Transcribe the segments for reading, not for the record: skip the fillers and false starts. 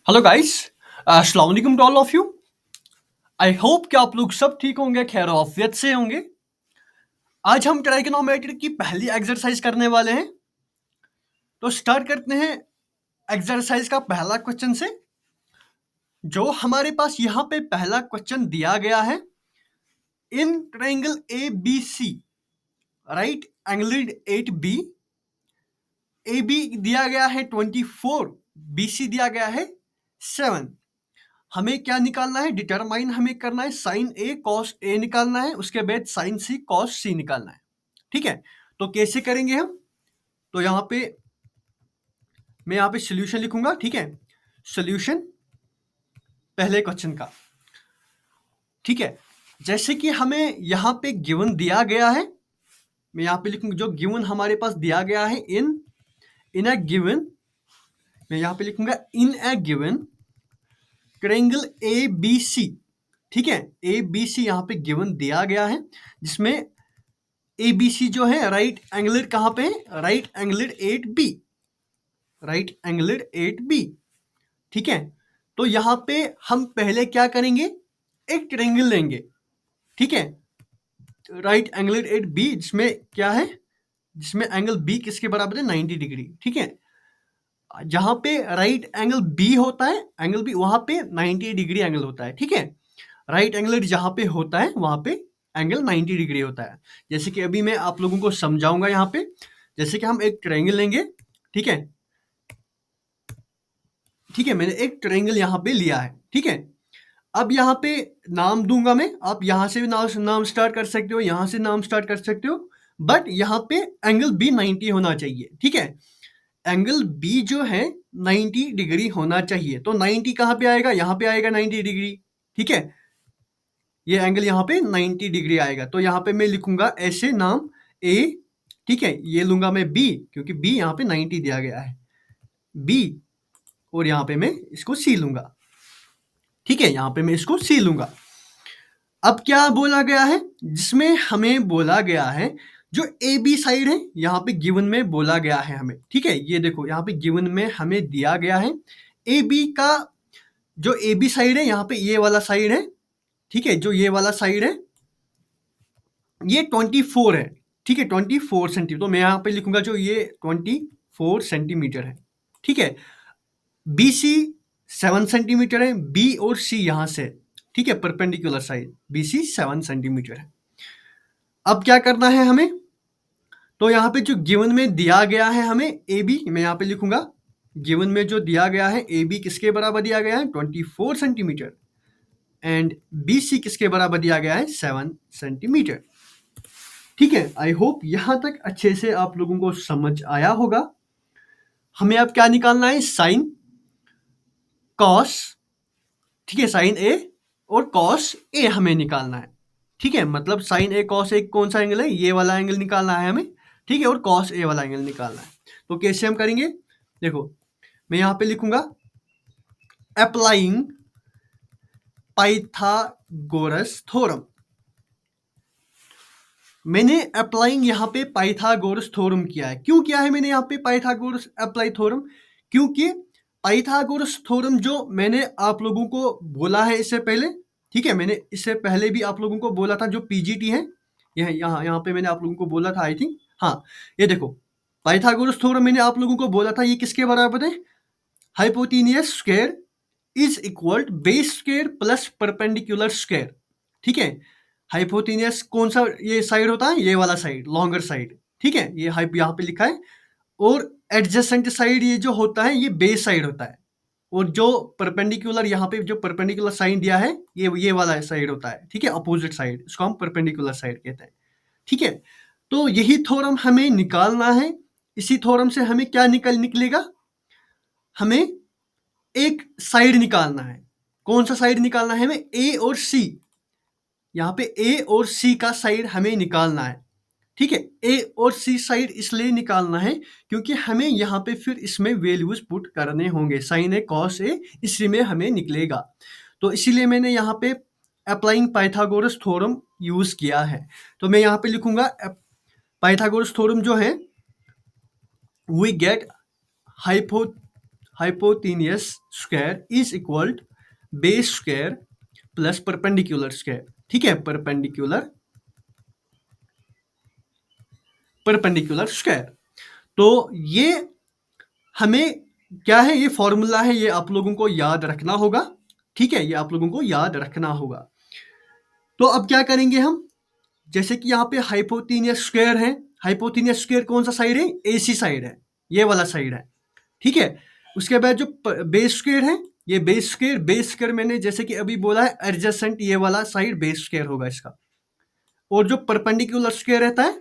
Hello guys. अस्सलाम वालेकुम to all of you. I hope कि आप लोग सब ठीक होंगे, खैर आफियत से होंगे। आज हम ट्राइगोनोमेट्री की पहली एक्सरसाइज करने वाले हैं। तो स्टार्ट करते हैं एक्सरसाइज का पहला क्वेश्चन से। जो हमारे पास यहाँ पे पहला क्वेश्चन दिया गया है, in triangle A B C right angled 8B, A B दिया गया है 24, बी सी दिया गया है 7। हमें क्या निकालना है? डिटरमाइन हमें करना है साइन ए कॉस ए निकालना है, उसके बाद साइन सी कॉस सी निकालना है। ठीक है, तो कैसे करेंगे हम? तो यहाँ पे मैं यहाँ पे सोल्यूशन लिखूंगा। ठीक है, सोल्यूशन पहले क्वेश्चन का। ठीक है, जैसे कि हमें यहाँ पे गिवन दिया गया है, मैं यहाँ पे लिखूंगा जो गिवन हमारे पास दिया गया है इन इन अ गिवन, मैं यहाँ पे लिखूंगा in a given triangle A B C. ठीक है, ए बी सी यहाँ पे गिवन दिया गया है, जिसमें ए बी सी जो है राइट एंगलेड कहाँ पे है? Right angled 8B, right angled 8B। ठीक है, तो यहाँ पे हम पहले क्या करेंगे? एक ट्रायंगल लेंगे। ठीक है, राइट एंगलेड 8B, जिसमें क्या है? जिसमें एंगल बी किसके बराबर है? 90 डिग्री। ठीक है, जहां पे राइट एंगल बी होता है, एंगल बी, वहां पे 90 डिग्री एंगल होता है। ठीक है, राइट एंगल जहां पे होता है वहां पे एंगल 90 डिग्री होता है। जैसे कि अभी मैं आप लोगों को समझाऊंगा यहाँ पे। जैसे कि हम एक ट्रायंगल लेंगे। ठीक है, ठीक है, मैंने एक ट्रायंगल यहाँ पे लिया है। ठीक है, अब यहाँ पे नाम दूंगा मैं। आप यहाँ से भी नाम स्टार्ट कर सकते हो, यहाँ से नाम स्टार्ट कर सकते हो, बट यहाँ पे एंगल बी 90 होना चाहिए। ठीक है, एंगल बी जो है 90 डिग्री होना चाहिए। तो 90 कहाँ पे आएगा? यहाँ पे आएगा 90 डिग्री। ठीक है, ये एंगल यहाँ पे 90 डिग्री आएगा। तो यहाँ पे मैं लिखूंगा ऐसे नाम ए। ठीक है, ये लूंगा मैं बी, क्योंकि बी यहाँ पे 90 दिया गया है, बी। और यहाँ पे मैं इसको सी लूंगा। ठीक है, यहाँ पे मैं इसको सी लूंगा। अब क्या बोला गया है? जिसमें हमें बोला गया है जो ए बी साइड है, यहाँ पे गिवन में बोला गया है हमें। ठीक है, ये देखो यहाँ पे गिवन में हमें दिया गया है ए बी का जो ए बी साइड है, यहाँ पे ये वाला साइड है। ठीक है, जो ये वाला साइड है ये 24 है। ठीक है, 24 सेंटीमीटर। तो मैं यहाँ पे लिखूंगा जो ये 24 सेंटीमीटर है। ठीक है, बी सी 7 सेंटीमीटर है, बी और सी यहाँ से। ठीक है, perpendicular side B C 7 centimetre है। अब क्या करना है हमें? तो यहाँ पे जो गिवन में दिया गया है हमें ए बी, मैं यहाँ पे लिखूंगा गिवन में जो दिया गया है ए बी किसके बराबर दिया गया है? 24 सेंटीमीटर। एंड बी सी किसके बराबर दिया गया है? 7 सेंटीमीटर। ठीक है, आई होप यहाँ तक अच्छे से आप लोगों को समझ आया होगा। हमें अब क्या निकालना है? Sine cos. ठीक है, साइन ए और कॉस ए हमें निकालना है। ठीक है, मतलब साइन ए कॉस ए कौन सा एंगल है? ये वाला एंगल निकालना है हमें। ठीक है, और कॉस ए वाला एंगल निकालना है। तो कैसे हम करेंगे? देखो, मैं यहाँ पे लिखूंगा अप्लाइंग पाइथागोरस थ्योरम। मैंने अप्लाइंग यहाँ पे पाइथागोरस थ्योरम किया है। क्यों किया है मैंने यहाँ पे पाइथागोरस अप्लाई थ्योरम? क्योंकि पाइथागोरस थ्योरम जो मैंने आप लोगों को बोला है इससे पहले। ठीक है, मैंने इससे पहले भी आप लोगों को बोला था, जो पीजीटी है, यहाँ यहाँ पे मैंने आप लोगों को बोला था, आई थिंक। हाँ, ये देखो, पाइथागोरस थ्योरम मैंने आप लोगों को बोला था, ये किसके बराबर है? Hypotenuse square is equal base square plus perpendicular square. ठीक है, हाइपोटेनियस कौन सा ये साइड होता है? ये वाला साइड, लॉन्गर साइड। ठीक है, ये हाइप यहाँ पे लिखा है। और एडजेसेंट साइड ये जो होता है ये बेस साइड होता है। और जो परपेंडिकुलर यहाँ पे जो परपेंडिकुलर साइन दिया है ये वाला साइड होता है। ठीक है, अपोजिट साइड, इसको हम परपेंडिकुलर साइड कहते हैं। ठीक है, तो यही थ्योरम हमें निकालना है। इसी थ्योरम से हमें क्या निकलेगा? हमें एक साइड निकालना है। कौन सा साइड निकालना है हमें? ए और सी। यहाँ पे ए और सी का साइड हमें निकालना है। ठीक है, ए और सी साइड इसलिए निकालना है क्योंकि हमें यहाँ पे फिर इसमें वैल्यूज पुट करने होंगे। साइन ए कॉस ए इसी में हमें निकलेगा। तो इसीलिए मैंने यहाँ पे अप्लाइंग पाइथागोरस थ्योरम यूज किया है। तो मैं यहाँ पे लिखूंगा पाइथागोरस थ्योरम जो है, we get hypotenuse square is equal base square plus perpendicular square. ठीक है, परपेंडिकुलर स्क्वायर। तो ये हमें क्या है, ये फॉर्मूला है, ये आप लोगों को याद रखना होगा। ठीक है, ये आप लोगों को याद रखना होगा। तो अब क्या करेंगे हम, जैसे कि यहाँ पे हाइपोटेन्यूज स्क्वायर है, हाइपोटेन्यूज स्क्वायर कौन सा साइड है, एसी साइड है, ये वाला साइड है। ठीक है, उसके बाद जो बेस स्क्वायर है, ये बेस स्क्वायर मैंने जैसे कि अभी बोला है एडजेसेंट, ये वाला साइड बेस स्क्वायर होगा इसका। और जो परपेंडिकुलर स्क्वायर रहता है,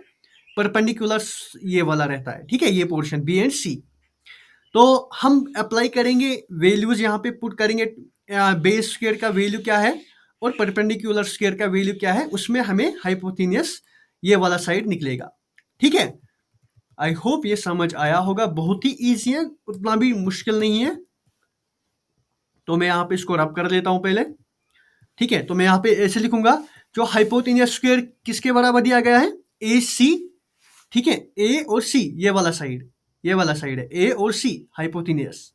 परपेंडिकुलर ये वाला रहता है। ठीक है, ये पोर्शन बी एंड सी। तो हम अप्लाई करेंगे, वैल्यूज यहाँ पे पुट करेंगे, बेस स्क्वायर का वैल्यू क्या है और परपेंडिकुलर स्क्वायर का वैल्यू क्या है, उसमें हमें हाइपोटेन्यूज ये वाला साइड निकलेगा। ठीक है, आई होप ये समझ आया होगा। बहुत ही ईजी है, उतना भी मुश्किल नहीं है। तो मैं यहाँ पे इसको रब कर लेता हूँ पहले। ठीक है, तो मैं यहाँ पे ऐसे लिखूंगा, जो हाइपोटेन्यूज स्क्वायर किसके बराबर दिया गया है, ए सी। ठीक है, ए और सी, ये वाला साइड, ये वाला साइड है ए और सी हाइपोटेन्यूज।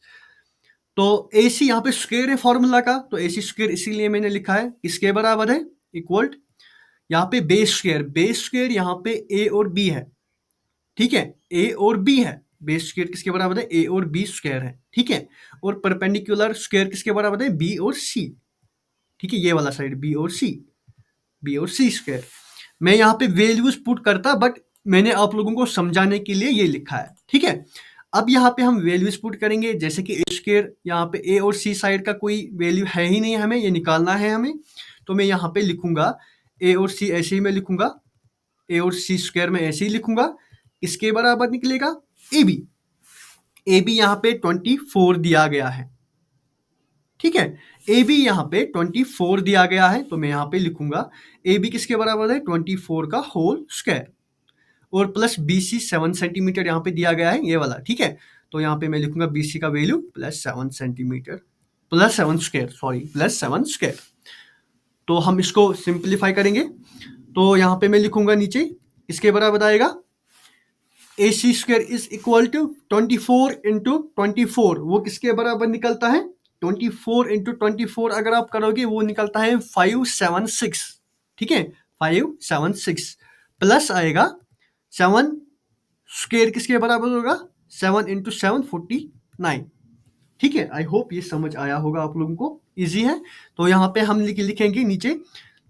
तो ए सी यहाँ पे स्क्वायर है फॉर्मूला का, तो ए सी स्क्वायर इसीलिए मैंने लिखा है, किसके बराबर है, इक्वल यहाँ पे बेस स्क्वायर यहाँ पे ए और बी है। ठीक है, ए और बी है, बेस स्क्वायर किसके बराबर है, ए और बी स्क्वायर है। ठीक है, और परपेंडिकुलर स्क्वायर किसके बराबर है, बी और सी। ठीक है, ये वाला साइड बी और सी स्क्वायर। मैं यहाँ पे वैल्यूज पुट करता, बट मैंने आप लोगों को समझाने के लिए ये लिखा है। ठीक है, अब यहाँ पे हम वैल्यूज पुट करेंगे, जैसे कि ए स्क्वायर, यहाँ पे ए और सी साइड का कोई वैल्यू है ही नहीं, हमें ये निकालना है हमें। तो मैं यहाँ पे लिखूंगा ए और सी, ऐसे ही मैं लिखूंगा, ए और सी स्क्वायर में ऐसे ही लिखूंगा। इसके बराबर निकलेगा ए बी यहाँ पे 24 दिया गया है। ठीक है, ए बी यहाँ पे 24 दिया गया है, तो मैं यहाँ पे लिखूंगा ए बी किसके बराबर है, 24 का होल स्क्वायर, और प्लस बी सी 7 सेंटीमीटर यहाँ पे दिया गया है, ये वाला। ठीक है, तो यहाँ पे मैं लिखूंगा बी सी का value plus 7 centimetre, plus 7 square, sorry plus 7 square. तो हम इसको सिंप्लीफाई करेंगे, तो यहाँ पे मैं लिखूंगा नीचे इसके बराबर आएगा A C square is equal to 24 into 24, वो किसके बराबर निकलता है, 24 इंटू 24 अगर आप करोगे वो निकलता है 576। ठीक है, 576 प्लस आएगा 7 स्क्वायर किसके बराबर होगा, 7 इंटू 7 49। ठीक है, आई होप ये समझ आया होगा आप लोगों को, इजी है। तो यहाँ पे हम लिखेंगे नीचे,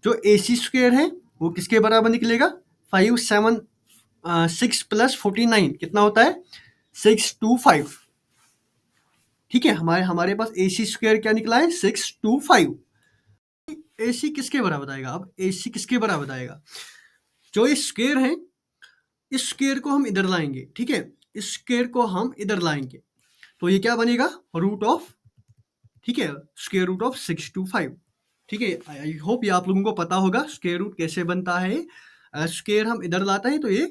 जो ए सी स्क्वायर है वो किसके बराबर निकलेगा, 6 प्लस 49 कितना होता है, 625। ठीक है, हमारे पास ए सी स्क्वायर क्या निकला है, 625। ए सी किसके बराबर आएगा, अब ए सी किसके बराबर आएगा, जो ये स्क्वायर है, इस स्क्वायर को हम इधर लाएंगे। ठीक है, इस स्क्वायर को हम इधर लाएंगे, तो ये क्या बनेगा, रूट ऑफ, ठीक है, स्क्वायर रूट ऑफ 625। ठीक है, आई होप ये आप लोगों को पता होगा स्क्वायर रूट कैसे बनता है। स्क्वायर हम इधर लाते हैं तो ये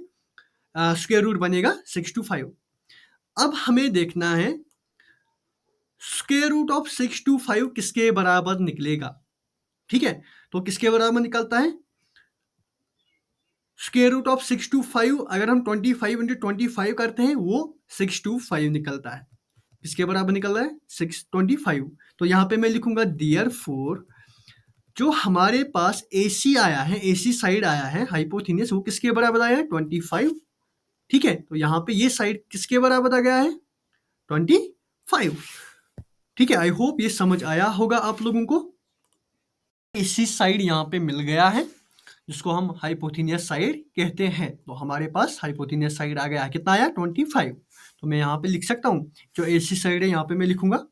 स्क्वायर रूट बनेगा 625। अब हमें देखना है स्क्वायर रूट ऑफ 625 किसके बराबर निकलेगा। ठीक है, तो किसके बराबर निकलता है, स्क्वायर रूट ऑफ 625 अगर हम 25 इंटू 25 करते हैं वो 625 निकलता है। किसके बराबर निकल रहा है, 625। तो यहाँ पे मैं लिखूंगा देयरफॉर, जो हमारे पास AC आया है, AC साइड आया है हाइपोथेन्यूस, वो किसके बराबर आया है, 25। ठीक है, तो यहाँ पे ये साइड किसके बराबर आ गया है, 25। ठीक है, आई होप ये समझ आया होगा आप लोगों को। AC साइड यहाँ पे मिल गया है, जिसको हम हाइपोथेन्यूस साइड कहते हैं। तो हमारे पास हाइपोथेन्यूस साइड आ गया है, कितना आया, 25। तो मैं यहाँ पे लिख सकता हूँ, जो AC साइड है यहाँ पे मैं लिखूंगा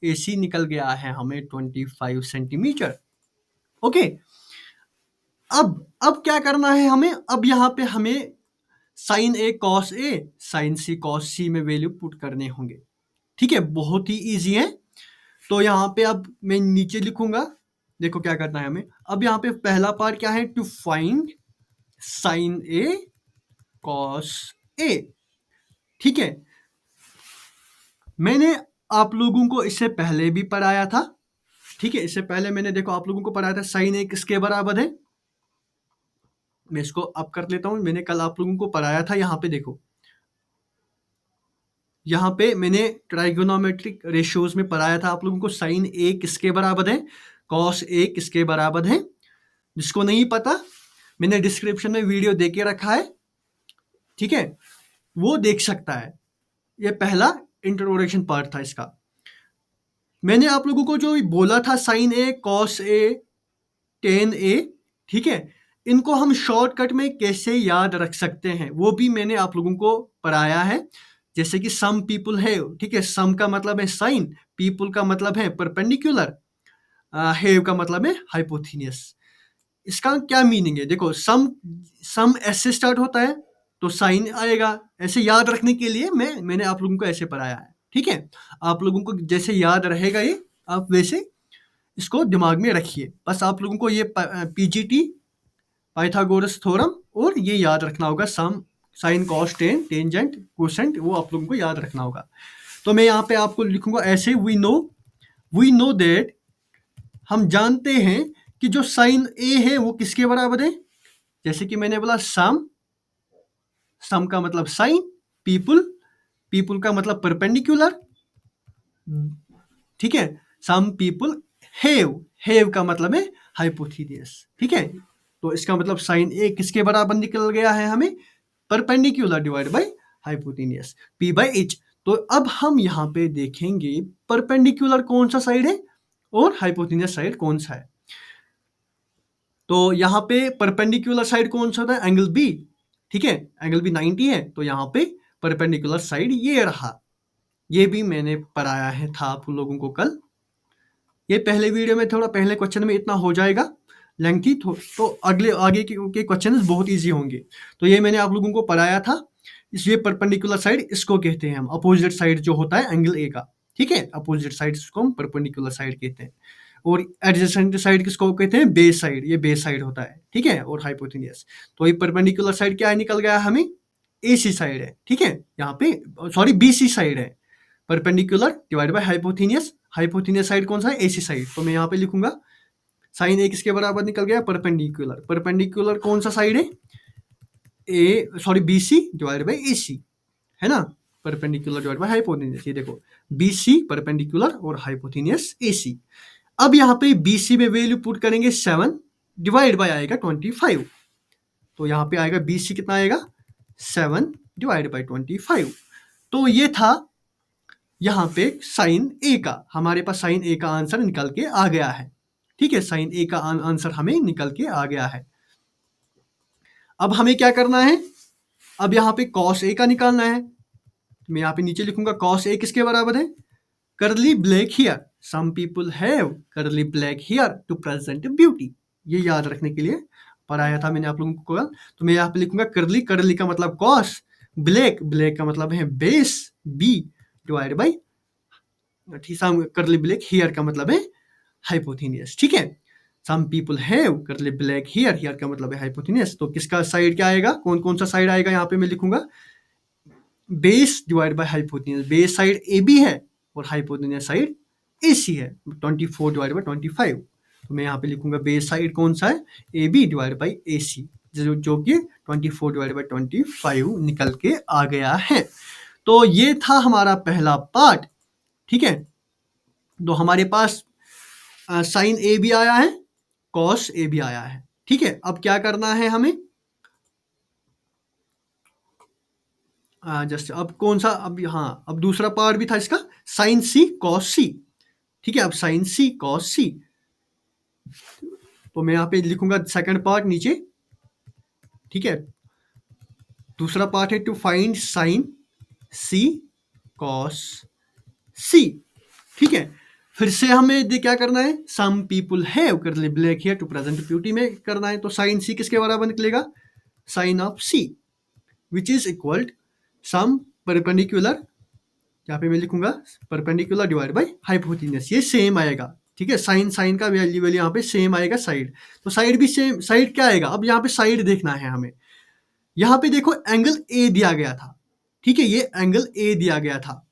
AC निकल गया है हमें 25 सेंटीमीटर। ओके, अब क्या करना है हमें, अब यहाँ पे हमें sine A cos A, sine C cos C में वैल्यू पुट करने होंगे। ठीक है, बहुत ही ईजी है। तो यहाँ पे अब मैं नीचे लिखूंगा, देखो क्या करना है हमें। अब यहाँ पे पहला पार्ट क्या है, to find sine A cos A। ठीक है, मैंने आप लोगों को इससे पहले भी पढ़ाया था। ठीक है, इससे पहले मैंने देखो आप लोगों को पढ़ाया था साइन A किसके बराबर है। मैं इसको अब कर लेता हूं, मैंने कल आप लोगों को पढ़ाया था, यहाँ पे देखो, यहाँ पे मैंने ट्राइगोनोमेट्रिक रेशियोज में पढ़ाया था आप लोगों को, साइन ए किसके बराबर है, कॉस ए किसके बराबर है। जिसको नहीं पता मैंने डिस्क्रिप्शन में वीडियो दे के रखा है, ठीक है, वो देख सकता है। ये पहला इंट्रोडक्शन पार्ट था इसका। मैंने आप लोगों को जो बोला था sign A, cos A, ten ए, ठीक है, इनको हम शॉर्टकट में कैसे याद रख सकते हैं वो भी मैंने आप लोगों को पढ़ाया है। जैसे कि सम पीपल है, ठीक है, सम का मतलब है साइन, पीपल का मतलब है परपेंडिकुलर, हैव का मतलब है हाइपोथेनियस। इसका क्या मीनिंग है, देखो सम सम एस से स्टार्ट होता है तो साइन आएगा। ऐसे याद रखने के लिए मैंने आप लोगों को ऐसे पढ़ाया है, ठीक है। आप लोगों को जैसे याद रहेगा ये, आप वैसे इसको दिमाग में रखिए। बस आप लोगों को ये पीजीटी, पाइथागोरस थ्योरम और ये याद रखना होगा, some, sine, cos, tan, tangent, cosecant, वो आप लोगों को याद रखना होगा। तो मैं यहाँ पे आपको लिखूंगा ऐसे, वी नो दैट, हम जानते हैं कि जो साइन ए है वो किसके बराबर है। जैसे कि मैंने बोला सम का मतलब साइन, पीपल का मतलब परपेंडिकुलर, ठीक है, सम पीपल हैव का मतलब है हाइपोथेनियस, ठीक है। तो इसका मतलब साइन ए किसके बराबर निकल गया है हमें, perpendicular divide by hypotenuse, P by H. तो अब हम यहाँ पे देखेंगे परपेंडिकुलर कौन सा साइड है और हाइपोथेनियस साइड कौन सा है। तो यहाँ पे परपेंडिकुलर साइड कौन सा होता है, एंगल बी, ठीक है, एंगल बी 90 है, तो यहाँ पे परपेंडिकुलर साइड ये रहा। ये भी मैंने पढ़ाया है था आप लोगों को कल। ये पहले वीडियो में, थोड़ा पहले क्वेश्चन में इतना हो जाएगा लेंथी, तो अगले आगे के क्वेश्चन बहुत इजी होंगे। तो ये मैंने आप लोगों को पढ़ाया था। इसलिए परपेंडिकुलर साइड इसको कहते हैं हम, अपोजिट साइड जो होता है एंगल ए का, ठीक है, अपोजिट साइड इसको हम परपेंडिकुलर साइड कहते हैं। और एडजेसेंट साइड किसको कहते हैं, बेस साइड, ये बेस साइड होता है, ठीक है, और हाइपोथेनियस। तो ये परपेंडिकुलर साइड क्या है, निकल गया हमें एसी साइड है, ठीक है, यहाँ पे सॉरी बीसी साइड है, परपेंडिकुलर डिवाइड बाय हाइपोथेनियस। हाइपोथेनियस साइड कौन सा है, एसी साइड। तो मैं यहाँ पे लिखूंगा साइन ए किसके बराबर निकल गया, परपेंडिकुलर। परपेंडिकुलर कौन सा साइड है, बीसी डिवाइड बाय एसी, है ना, परपेंडिकुलर डिवाइड बाय हाइपोथेनियस। ये देखो बीसी परपेंडिकुलर और हाइपोथेनियस एसी। अब यहाँ पे बीसी में वैल्यू पुट करेंगे 7, डिवाइड बाय आएगा 25। तो यहाँ पे आएगा बीसी कितना आएगा, 7 डिवाइड बाय 25। तो ये था यहाँ पे साइन ए का, हमारे पास साइन ए का आंसर निकल के आ गया है, ठीक है, साइन ए का आंसर हमें निकल के आ गया है। अब हमें क्या करना है, अब यहाँ पे कॉस ए का निकालना है। मैं यहाँ पे नीचे लिखूंगा कॉस ए किसके बराबर है, curly black hair, some people have curly black here to present beauty. ये याद रखने के लिए पढ़ाया था मैंने आप लोगों को। तो मैं यहाँ पे लिखूंगा करली, करली का मतलब कॉस, ब्लैक, ब्लैक का मतलब है बेस, बी डिवाइड बाई, करली ब्लैक हियर का मतलब है हाइपोथेनियस, ठीक है। Some people have curly black here, here का मतलब है हाइपोथेनियस। तो किसका साइड क्या आएगा, कौन कौन सा साइड आएगा, यहाँ पे मैं लिखूंगा base divide by hypotenuse. Base side A B है और हाइपोथेनियस साइड ए सी है, 24 डिवाइड बाय 25। तो मैं यहाँ पे लिखूंगा बेस साइड कौन सा है, A B divide by A सी, जो कि 24 डिवाइड बाई 25 निकल के आ गया है। तो ये था हमारा पहला पार्ट, ठीक है। तो हमारे पास साइन ए भी आया है, कॉस ए भी आया है, ठीक है। अब क्या करना है हमें, जस्ट अब कौन सा, अब हाँ, अब दूसरा पार्ट भी था इसका, साइन सी कॉस सी, ठीक है। अब साइन सी कॉस सी, तो मैं यहाँ पे लिखूंगा सेकंड पार्ट नीचे, ठीक है। दूसरा पार्ट है to find sine C cos C, ठीक है। फिर से हमें क्या करना है, some people have curly black here to present beauty में करना है। तो साइन सी किसके बराबर निकलेगा, sine of C, which is equal some perpendicular, यहाँ पे मैं लिखूंगा परपेंडिकुलर डिवाइड बाय हाइपोथेनियस, ये सेम आएगा, ठीक है। साइन साइन का वैल्यू यहाँ पे सेम आएगा, साइड तो साइड भी सेम, साइड क्या आएगा, अब यहाँ पे साइड देखना है हमें। यहाँ पे देखो एंगल ए दिया गया था, ठीक है, ये एंगल ए दिया गया था,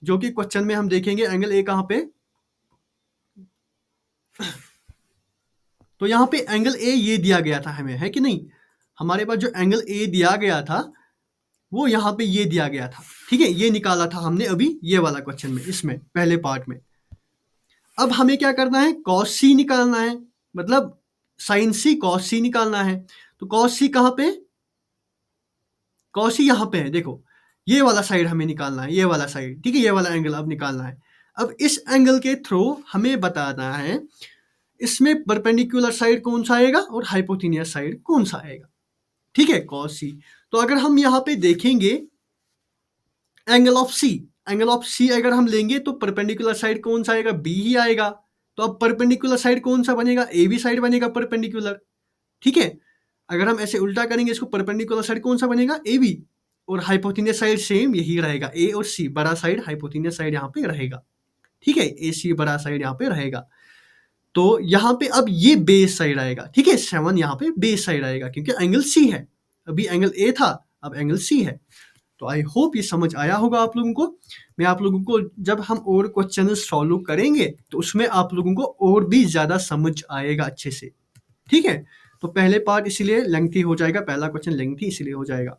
जो कि क्वेश्चन में हम देखेंगे एंगल ए कहाँ पे। तो यहाँ पे एंगल ए ये दिया गया था हमें, है कि नहीं, हमारे पास जो एंगल ए दिया गया था वो यहाँ पे ये दिया गया था, ठीक है, ये निकाला था हमने अभी ये वाला क्वेश्चन में, इसमें पहले पार्ट में। अब हमें क्या करना है, कॉस सी निकालना है, मतलब साइन सी कॉस सी निकालना है। तो कॉस सी कहाँ पे, कॉस सी यहाँ पे है, देखो ये वाला साइड हमें निकालना है, ये वाला साइड, ठीक है, ये वाला एंगल अब निकालना है। अब इस एंगल के थ्रू हमें बताना है इसमें परपेंडिकुलर साइड कौन सा आएगा और हाइपोटेनियस साइड कौन सा आएगा, ठीक है, कॉस सी। तो अगर हम यहाँ पे देखेंगे angle of C, angle of C अगर हम लेंगे तो परपेंडिकुलर साइड कौन सा आएगा, बी ही आएगा। तो अब परपेंडिकुलर साइड कौन सा बनेगा, ए बी साइड बनेगा परपेंडिकुलर, ठीक है। अगर हम ऐसे उल्टा करेंगे इसको, परपेंडिकुलर साइड कौन सा बनेगा, ए बी, और हाइपोटेनियस साइड सेम यही रहेगा, ए और सी, बड़ा साइड हाइपोटेनियस साइड यहाँ पे रहेगा, ठीक है, ए सी बड़ा साइड यहाँ पे रहेगा। तो यहाँ पे अब ये बेस साइड आएगा, ठीक है, 7 यहाँ पे बेस साइड आएगा क्योंकि एंगल सी है, अभी एंगल ए था अब एंगल सी है। तो आई होप ये समझ आया होगा आप लोगों को। मैं आप लोगों को जब हम और क्वेश्चन सॉल्व करेंगे तो उसमें आप लोगों को और भी ज़्यादा समझ आएगा अच्छे से, ठीक है। तो पहले पार्ट इसीलिए लेंथी हो जाएगा, पहला क्वेश्चन लेंथी इसीलिए हो जाएगा।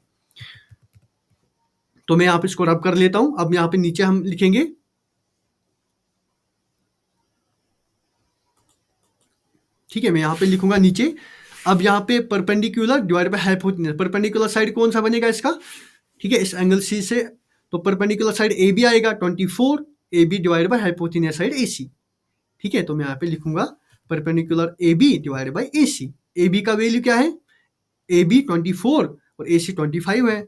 तो मैं यहाँ पे इसको रब कर लेता हूँ। अब यहाँ पे नीचे हम लिखेंगे, ठीक है, मैं यहाँ पे लिखूंगा नीचे। अब यहाँ पे perpendicular divide by hypotenuse, perpendicular side कौन सा बनेगा इसका, ठीक है, इस एंगल सी से, तो परपेंडिकुलर साइड ए बी आएगा 24, A B divide by hypotenuse side A C, ठीक है। तो मैं यहाँ पे लिखूंगा perpendicular A B divide by A C. A B का वैल्यू क्या है, ए बी 24 और ए सी 25 है,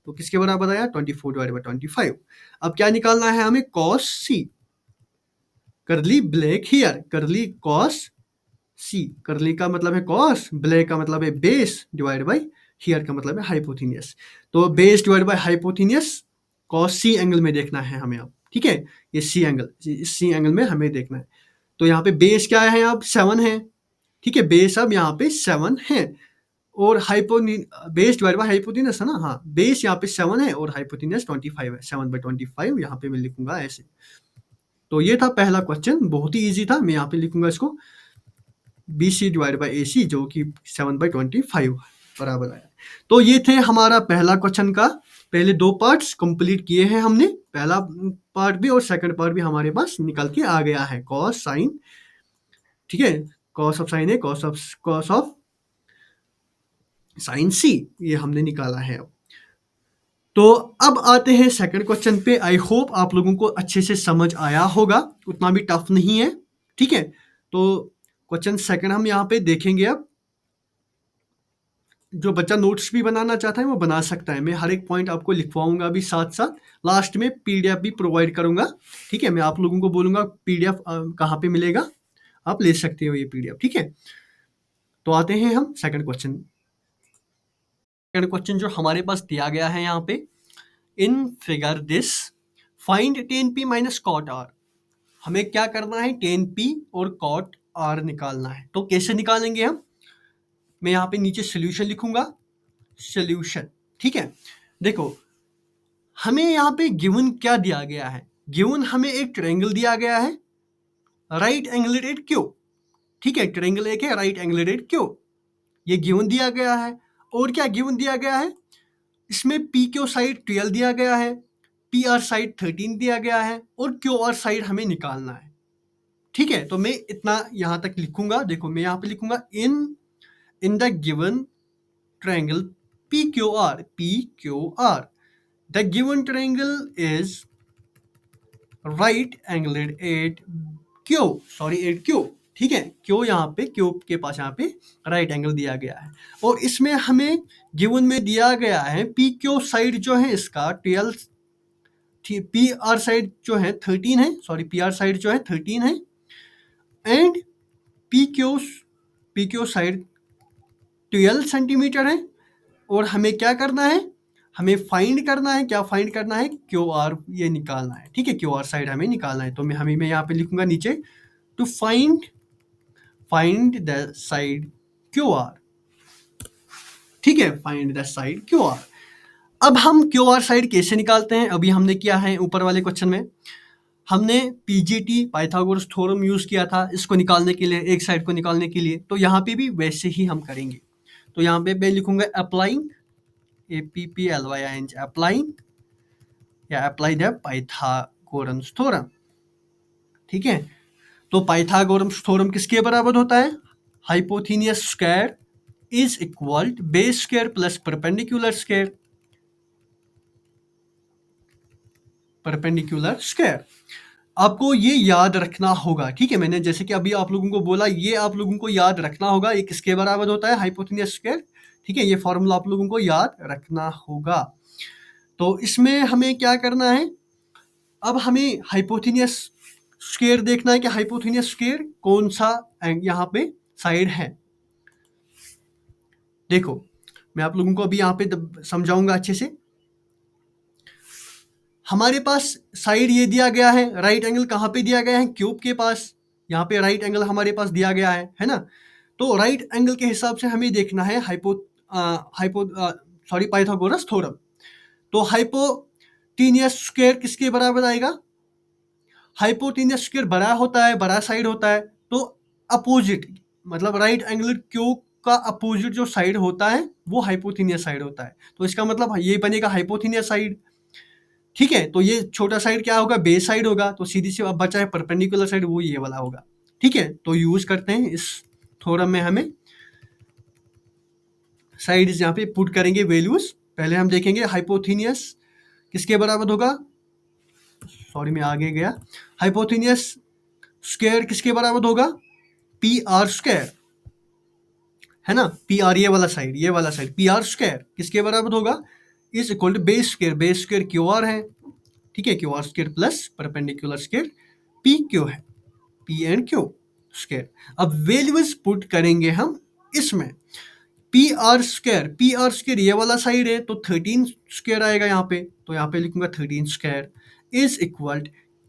तो किसके बराबर आया 24 डिवाइड बाय 25। अब क्या निकालना है हमें, कॉस सी, करली ब्लैक हियर, करली कॉस सी, करली का मतलब है कॉस, ब्लैक का मतलब है बेस, डिवाइड बाय हियर का मतलब है हाइपोथीनियस। तो base divide by hypotenuse cos C angle में देखना है हमें अब, ठीक है, ये सी एंगल, इस सी एंगल में हमें देखना है। तो यहाँ पे बेस क्या है, अब 7 है, ठीक है, बेस अब यहाँ पे 7 है, और बेस डिवाइड बाय हाइपोथीनियस है ना, हाँ, बेस यहाँ पे 7 है और हाइपोथीनियस 25 है, 7/25 यहाँ पे मैं लिखूंगा ऐसे। तो ये था पहला क्वेश्चन, बहुत ही ईजी था। मैं यहाँ पे लिखूंगा इसको B C divide by A सी, जो कि 7/25 बराबर आया। तो ये थे हमारा पहला क्वेश्चन का पहले 2 पार्ट्स कंप्लीट किए हैं हमने, पहला पार्ट भी और सेकंड पार्ट भी हमारे पास निकल के आ गया है, कॉस साइन, ठीक है, cos of sine A, cos of sine C, ये हमने निकाला है। अब तो अब आते हैं सेकंड क्वेश्चन पे। आई होप आप लोगों को अच्छे से समझ आया होगा, उतना भी टफ नहीं है, ठीक है। तो क्वेश्चन सेकंड हम यहाँ पे देखेंगे। अब जो बच्चा नोट्स भी बनाना चाहता है वो बना सकता है, मैं हर एक पॉइंट आपको लिखवाऊंगा अभी, साथ साथ लास्ट में पीडीएफ भी प्रोवाइड करूंगा, ठीक है। मैं आप लोगों को बोलूंगा पीडीएफ कहाँ पे मिलेगा, आप ले सकते हो ये पीडीएफ, ठीक है। तो आते हैं हम सेकंड क्वेश्चन। सेकंड क्वेश्चन जो हमारे पास दिया गया है यहाँ पे, in figure this find tan p minus cot r। हमें क्या करना है, tan p और कॉट r निकालना है। तो कैसे निकालेंगे हम, मैं यहाँ पे नीचे सोल्यूशन लिखूंगा, सोल्यूशन, ठीक है। देखो हमें यहाँ पे गिवन क्या दिया गया है, गिवन हमें एक ट्रायंगल दिया गया है, राइट एंगलेटेड क्यू, ठीक है, ट्रायंगल एक है राइट एंगलेटेड क्यू, ये गिवन दिया गया है। और क्या गिवन दिया गया है, इसमें पी क्यू साइड 12 दिया गया है, पी आर साइड 13 दिया गया है, और क्यू आर साइड हमें निकालना है, ठीक है। तो मैं इतना यहाँ तक लिखूंगा, देखो मैं यहाँ पे लिखूंगा in the given triangle PQR, the given triangle is right angled at Q, ठीक है, Q यहाँ पे, Q के पास यहाँ पे राइट एंगल दिया गया है, और इसमें हमें गिवन में दिया गया है PQ साइड जो है इसका 12, पी आर साइड जो है 13 है, सॉरी पी आर साइड जो है 13 है, and P Q side 12 centimetre है। और हमें क्या करना है, हमें फाइंड करना है, क्या फाइंड करना है, क्यू आर ये निकालना है, ठीक है, क्यू आर साइड हमें निकालना है। तो मैं यहाँ पे लिखूंगा नीचे to find the side Q R, ठीक है, find the side Q R. अब हम क्यू आर साइड कैसे निकालते हैं, अभी हमने किया है ऊपर वाले क्वेश्चन में, हमने पीजीटी पाइथागोरस थ्योरम यूज किया था इसको निकालने के लिए, एक साइड को निकालने के लिए। तो यहाँ पे भी वैसे ही हम करेंगे। तो यहाँ पे मैं लिखूंगा अप्लाइंग APPLYING, अप्लाइंग या अप्लाई द पाइथागोरस थ्योरम। ठीक है, तो पाइथागोरस थ्योरम किसके बराबर होता है? Hypotenuse square is equal to base square plus perpendicular square, perpendicular square. आपको ये याद रखना होगा, ठीक है। मैंने जैसे कि अभी आप लोगों को बोला, ये आप लोगों को याद रखना होगा, ये किसके बराबर होता है? Hypotenuse square. ठीक है, ये फॉर्मूला आप लोगों को याद रखना होगा। तो इसमें हमें क्या करना है, अब हमें हाइपोथेनियस स्क्वायर देखना है कि हाइपोथेनियस स्क्वायर कौन सा यहाँ पे साइड है। देखो, मैं आप लोगों को अभी यहाँ पे समझाऊंगा अच्छे से। हमारे पास साइड ये दिया गया है, राइट एंगल कहाँ पे दिया गया है? क्यूब के पास। यहाँ पे राइट एंगल हमारे पास दिया गया है ना। तो राइट एंगल के हिसाब से हमें देखना है पाइथागोरस थ्योरम। तो हाइपोटेनियस स्क्वायर किसके बराबर आएगा? हाइपोटेनियस स्क्वायर बड़ा होता है, बड़ा साइड होता है, तो अपोजिट, मतलब राइट एंगल क्यूब का अपोजिट जो साइड होता है वो हाइपोटेनियस साइड होता है। तो इसका मतलब ये बनेगा हाइपोटेनियस साइड। ठीक है, तो ये छोटा साइड क्या होगा? बेस साइड होगा। तो सीधी सी अब बचा है परपेंडिकुलर साइड, वो ये वाला होगा। ठीक है, तो यूज करते हैं इस थ्योरम में, हमें साइड्स यहाँ पे पुट करेंगे वैल्यूज। पहले हम देखेंगे हाइपोथेनियस किसके बराबर होगा। सॉरी, मैं आगे गया। हाइपोथेनियस स्क्वायर किसके बराबर होगा? पी आर स्क्वायर, है ना। पी आर ये वाला साइड, ये वाला साइड पी आर स्क्वायर किसके बराबर होगा? Is equal to base square, base square Q R है। ठीक है, Q R square plus perpendicular square P Q है, पी एंड क्यू स्क्वायर। अब वैल्यूज पुट करेंगे हम इसमें। पी आर स्क्वायर ये वाला साइड है, तो 13 स्क्वायर आएगा यहाँ पे। तो यहाँ पे लिखूंगा 13 square is equal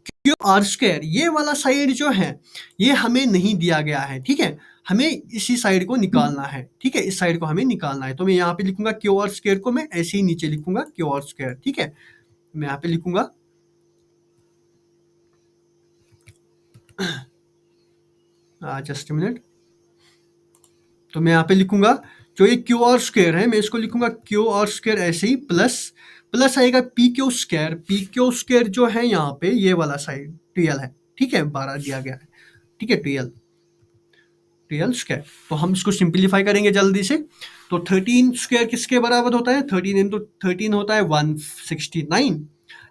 Q R square. ये वाला साइड जो है ये हमें नहीं दिया गया है, ठीक है। हमें इसी साइड को निकालना है, ठीक है, इस साइड को हमें निकालना है। तो मैं यहाँ पे लिखूंगा क्यू आर स्क्वायर को, मैं ऐसे ही नीचे लिखूंगा क्यू आर स्क्वायर। ठीक है, मैं यहाँ पे लिखूंगा जस्ट मिनट। तो मैं यहाँ पे लिखूंगा जो ये क्यू आर स्क्वायर है, मैं इसको लिखूंगा क्यू आर स्क्वायर ऐसे ही, प्लस प्लस आएगा P Q square. P Q square जो है यहाँ पे ये वाला साइड 12 है, ठीक है, 12 दिया गया है। ठीक है, 12 स्क्वायर। तो हम इसको सिंप्लीफाई करेंगे जल्दी से। तो 13 स्क्वायर किसके बराबर होता है? 13 इंटू 13 होता है 169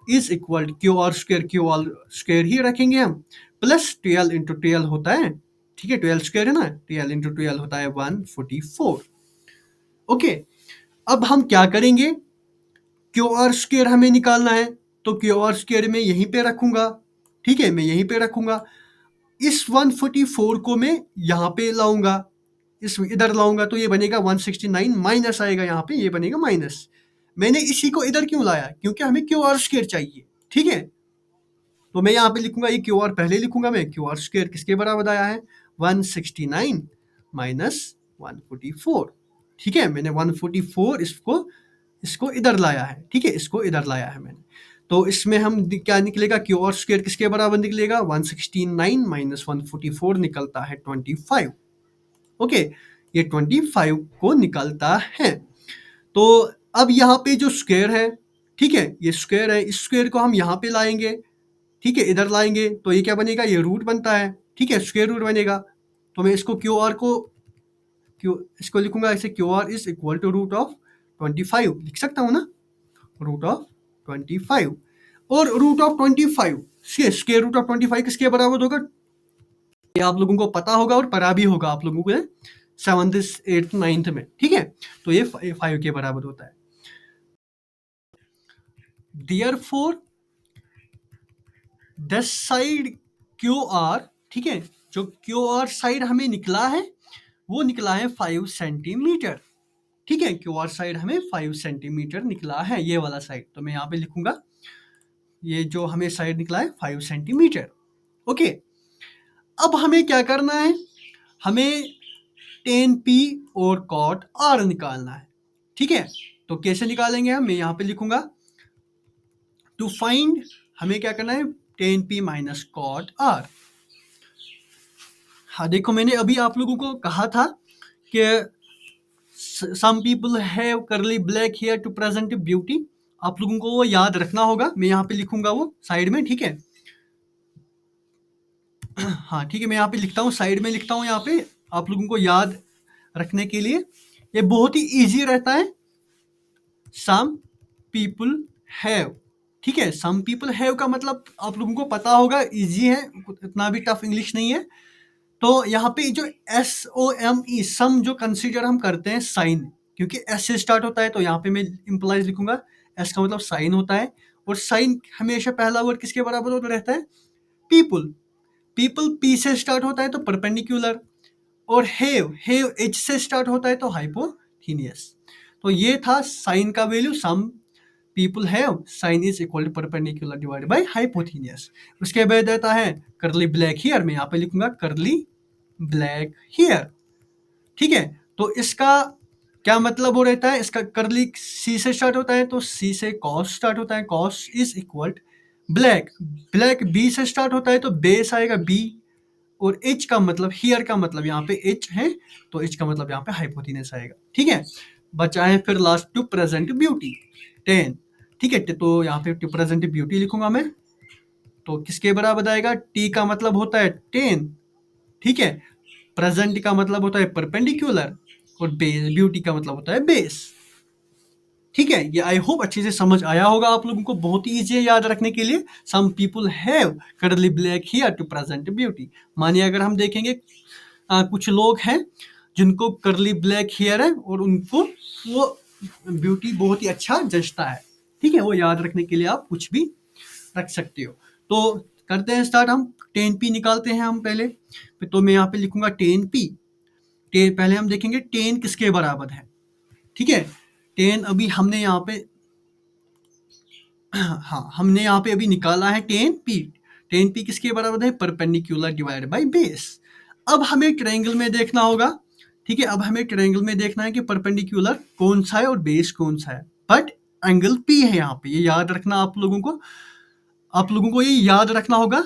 is equal Q R square ही रखेंगे हम, प्लस 12 इंटू 12 होता है, ठीक है, 12 स्क्वायर है ना, 12 इंटू 12 होता है 144। ओके, अब हम क्या करेंगे, क्यू आर स्क्वायर हमें निकालना है, तो क्यू आर स्क्वायर में यहीं पे रखूंगा। ठीक है, मैं यहीं पे रखूंगा। इस 144 को मैं यहाँ पे लाऊंगा, इस इधर लाऊंगा, तो ये बनेगा 169 माइनस आएगा यहाँ पे, ये बनेगा माइनस। मैंने इसी को इधर क्यों लाया? क्योंकि हमें क्यू आर स्क्वायर चाहिए। ठीक है, तो मैं यहाँ पे लिखूंगा, ये क्यू आर पहले लिखूंगा मैं, क्यू आर स्क्वायर किसके बराबर आया है? 169 माइनस 144। ठीक है, मैंने 144 इसको इधर लाया है। ठीक है, इसको इधर लाया है मैंने। तो इसमें हम क्या निकलेगा? क्यू आर स्क्वायर किसके बराबर निकलेगा? 169 माइनस 144 निकलता है 25। ओके, ये 25 को निकलता है। तो अब यहाँ पे जो स्क्वायर है, ठीक है, ये स्क्वायर है, इस स्क्वायर को हम यहाँ पे लाएंगे। ठीक है, इधर लाएंगे तो ये क्या बनेगा? ये रूट बनता है। ठीक है, स्क्वायर रूट बनेगा। तो मैं इसको इसको लिखूंगा ऐसे, Q R is equal to root of 25 लिख सकता हूँ ना, रूट ऑफ 25। और root of 25 square root of 25 किसके बराबर होगा? ये आप लोगों को पता होगा और पढ़ा भी होगा आप लोगों को 7th 8th 9th में। ठीक है, तो ये 5 के बराबर होता है। Therefore the side Q R, ठीक है, जो क्यू आर साइड हमें निकला है वो निकला है 5 सेंटीमीटर। ठीक है, क्यू आर साइड हमें 5 सेंटीमीटर निकला है, ये वाला साइड। तो मैं यहाँ पे लिखूंगा ये जो हमें साइड निकला है 5 सेंटीमीटर। ओके, अब हमें क्या करना है? हमें tan P और cot R निकालना है। ठीक है, तो कैसे निकालेंगे हम? मैं यहाँ पे लिखूंगा टू फाइंड, हमें क्या करना है? tan P minus cot R। हाँ, देखो मैंने अभी आप लोगों को कहा था कि some people have curly black hair to present beauty. आप लोगों को वो याद रखना होगा, मैं यहाँ पे लिखूंगा वो साइड में, ठीक है। हाँ ठीक है, मैं यहाँ पे लिखता हूँ, साइड में लिखता हूँ यहाँ पे, आप लोगों को याद रखने के लिए। ये बहुत ही इजी रहता है, सम पीपल हैव, ठीक है। सम पीपल हैव का मतलब आप लोगों को पता होगा, इजी है, इतना भी टफ इंग्लिश नहीं है। तो यहाँ पे जो SOME सम जो कंसीडर हम करते हैं साइन, क्योंकि एस से स्टार्ट होता है तो यहाँ पे मैं इम्प्लाइज लिखूंगा, एस का मतलब साइन होता है। और साइन हमेशा पहला वर्ड किसके बराबर होता रहता है? पीपल। पीपल पी से स्टार्ट होता है तो परपेंडिकुलर। और हेव एच से स्टार्ट होता है तो हाइपोथीनियस। तो ये था साइन का value, some people have sine is equal to perpendicular divided by hypotenuse. उसके बाद आता है करली ब्लैक हियर, मैं यहाँ पे लिखूंगा करली ब्लैक हियर, ठीक है। तो इसका क्या मतलब हो रहता है? इसका करली सी से स्टार्ट होता है तो सी से कॉस स्टार्ट होता है, cos is equal black. Black B से स्टार्ट होता है तो बेस आएगा बी। और एच का मतलब, हियर का मतलब यहाँ पे एच है तो एच का मतलब यहाँ पे हाइपोथीनस आएगा, ठीक है। बचा है फिर लास्ट टू प्रेजेंट ब्यूटी 10, ठीक है। तो यहाँ पे टू प्रेजेंट ब्यूटी लिखूंगा मैं, तो किसके बराबर आएगा? टी का मतलब होता है 10, ठीक है। प्रेजेंट का मतलब होता है परपेंडिकुलर, और ब्यूटी का मतलब होता है बेस, ठीक है। ये आई होप अच्छे से समझ आया होगा आप लोगों को, बहुत ही ईजी है याद रखने के लिए। Some people have curly black here to present beauty. मानिए अगर हम देखेंगे कुछ लोग हैं जिनको करली ब्लैक हेयर है और उनको वो ब्यूटी बहुत ही अच्छा जचता है, ठीक है। वो याद रखने के लिए आप कुछ भी रख सकते हो। तो करते हैं स्टार्ट, हम 10p निकालते हैं हम पहले। तो मैं यहाँ पे लिखूंगा 10p। पहले हम देखेंगे 10 किसके बराबर है, ठीक है। 10 अभी हमने यहाँ पे हाँ हमने यहाँ पे अभी निकाला है 10p। 10p किसके बराबर है? Perpendicular divide by base. अब हमें ट्रायंगल में देखना होगा, ठीक है। अब हमें ट्रायंगल में देखना है कि परपेंडिकुलर कौन सा है और बेस कौन सा है। बट एंगल p है यहाँ पे, ये याद रखना आप लोगों को। आप लोगों को ये याद रखना होगा,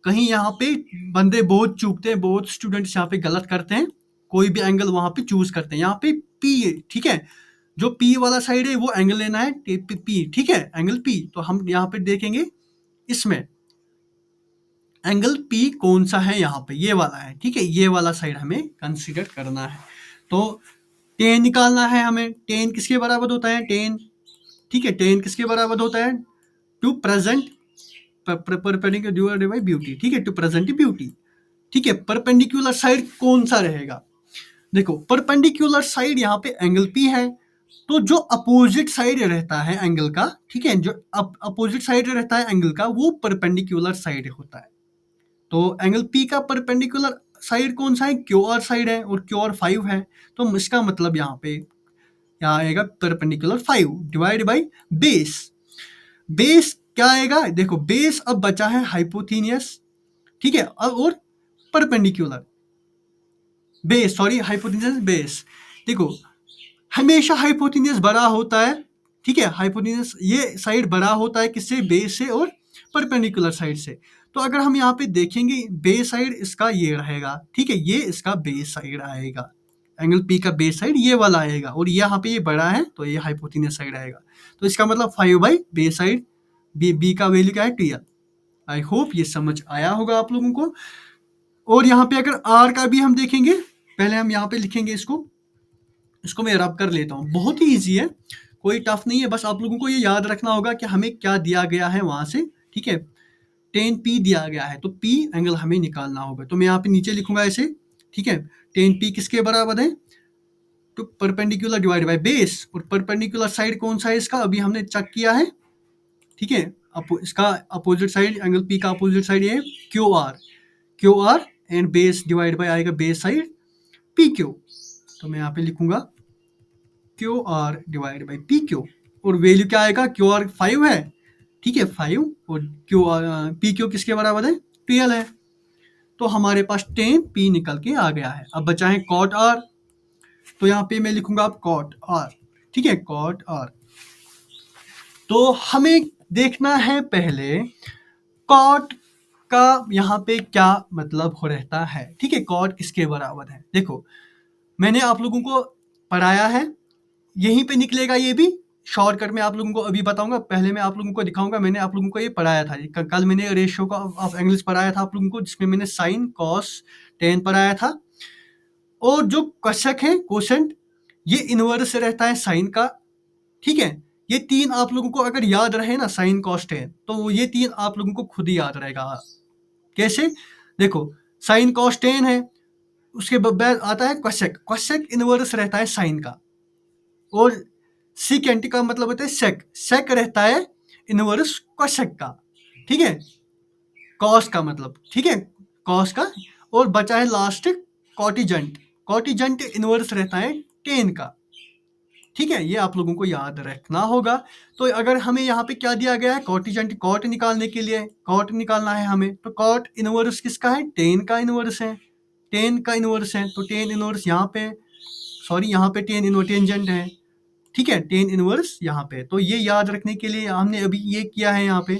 कहीं यहाँ पे बंदे बहुत चूकते हैं, बहुत स्टूडेंट्स यहाँ पे गलत करते हैं, कोई भी एंगल वहाँ पे चूज करते हैं। यहाँ पे p है, ठीक है। जो P वाला साइड है वो एंगल लेना है P, ठीक है, एंगल P। तो हम यहाँ पे देखेंगे इसमें एंगल P कौन सा है, यहाँ पे ये वाला है, ठीक है। ये वाला साइड हमें कंसीडर करना है। तो 10 निकालना है हमें। 10 किसके बराबर होता है? 10, ठीक है। 10 किसके बराबर होता है? To present perpendicular divided by beauty, ठीक है, टू प्रेजेंट ब्यूटी, ठीक है। परपेंडिकुलर साइड कौन सा रहेगा? देखो परपेंडिकुलर साइड यहाँ पे एंगल P है, तो जो अपोजिट साइड रहता है एंगल का, ठीक है, जो अपोजिट साइड रहता है एंगल का वो परपेंडिकुलर साइड होता है। तो एंगल P का परपेंडिकुलर साइड कौन सा है? QR साइड है, और QR 5 है। तो इसका मतलब यहाँ पे क्या आएगा? Perpendicular 5 divide by base. Base क्या आएगा? देखो बेस अब बचा है हाइपोथीनियस, ठीक है, और परपेंडिकुलर बेस, सॉरी हाइपोथीनियस बेस। देखो हमेशा हाइपोथीनियस बड़ा होता है, ठीक है। हाइपोथीनियस ये साइड बड़ा होता है किससे? बेस से और परपेंडिकुलर साइड से। तो अगर हम यहाँ पे देखेंगे बेस साइड इसका ये रहेगा, ठीक है, ये इसका बेस साइड आएगा। एंगल P का बेस साइड ये वाला आएगा, और यहाँ पे ये बड़ा है तो ये हाइपोथीनियस साइड आएगा। तो इसका मतलब 5 बाई बेस साइड, बी का वैल्यू क्या है? 12। आई होप ये समझ आया होगा आप लोगों को। और यहाँ पे अगर R का भी हम देखेंगे, पहले हम यहाँ पे लिखेंगे इसको मैं रब कर लेता हूँ, बहुत ही ईजी है, कोई टफ नहीं है। बस आप लोगों को ये याद रखना होगा कि हमें क्या दिया गया है वहां से, ठीक है। 10p दिया गया है तो p एंगल हमें निकालना होगा। तो मैं यहाँ पे नीचे लिखूंगा ऐसे, ठीक है। 10p किसके बराबर है? तो परपेंडिकुलर डिवाइड बाय बेस। और परपेंडिकुलर साइड कौन सा है इसका? अभी हमने चेक किया है, ठीक है। इसका अपोजिट साइड, एंगल P का अपोजिट साइड ये QR and base divide bye आएगा बेस साइड PQ। तो मैं यहाँ पे लिखूंगा QR डिवाइड बाई PQ। और वैल्यू क्या आएगा? QR 5 है, ठीक है, 5। और PQ किसके बराबर है? 12 है। तो हमारे पास 10p निकल के आ गया है। अब बचा है cot R। तो यहाँ पे मैं लिखूंगा अब cot R, ठीक है, cot R। तो हमें देखना है पहले cot का यहाँ पे क्या मतलब हो रहता है, ठीक है। cot किसके बराबर है? देखो मैंने आप लोगों को पढ़ाया है, यहीं पे निकलेगा ये भी। शॉर्टकट में आप लोगों को अभी बताऊँगा, पहले मैं आप लोगों को दिखाऊँगा, मैंने आप लोगों को ये पढ़ाया था। कल मैंने रेशियो का ऑफ एंगल्स पढ़ाया था आप लोगों को, जिसमें मैंने साइन, कॉस, टेन पढ़ाया था। और जो कशक है, कोसेंट, ये इन्वर्स रहता है साइन का, ठीक है? ये 3 आप लोगों को अगर याद रहे ना, साइन, कॉस, टेन, तो ये 3 आप लोगों को खुद ही याद रहेगा। कैसे? देखो, साइन, कॉस, टेन है, उसके बाद आता है कशक। कशक इन्वर्स रहता है साइन का। और सीकेंट का मतलब होता है सेक। सेक रहता है इन्वर्स कशक का, ठीक है? कॉस का मतलब, ठीक है? कॉस का। और बचा है लास्ट कॉटिजेंट। कॉटिजेंट इन्वर्स रहता है टेन का, ठीक है? ये आप लोगों को याद रखना होगा। तो अगर हमें यहाँ पे क्या दिया गया है, कॉटिजेंट, कॉट निकालने के लिए, कॉट निकालना है हमें, तो कॉट इन्वर्स किसका है? टेन का इन्वर्स है। टेन का इन्वर्स है, तो टेन इन्वर्स यहाँ पे, सॉरी यहाँ पे टेन इन्वर्स टेंजेंट है, ठीक है? टेन इन्वर्स यहाँ पे। तो ये याद रखने के लिए हमने अभी ये किया है यहाँ पे।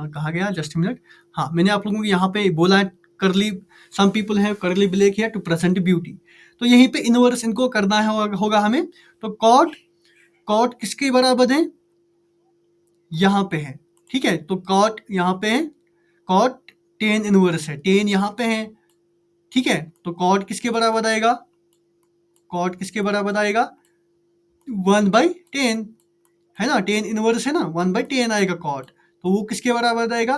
कहा गया, जस्ट मिनट। हाँ, मैंने आप लोगों को यहाँ पे बोला है करली, सम people have curly black here to present beauty. तो यहीं पे इन्वर्स इनको करना है होगा हमें। तो कॉट, कॉट किसके बराबर है? यहाँ पे है, ठीक है? तो कॉट यहाँ पे है, कॉट टेन इन्वर्स है, टेन यहाँ पे है, ठीक है? तो कॉट किसके बराबर आएगा? कॉट किसके बराबर आएगा? 1/10, है ना? टेन इनवर्स है ना, 1/10 आएगा कॉट। तो वो किसके बराबर आएगा?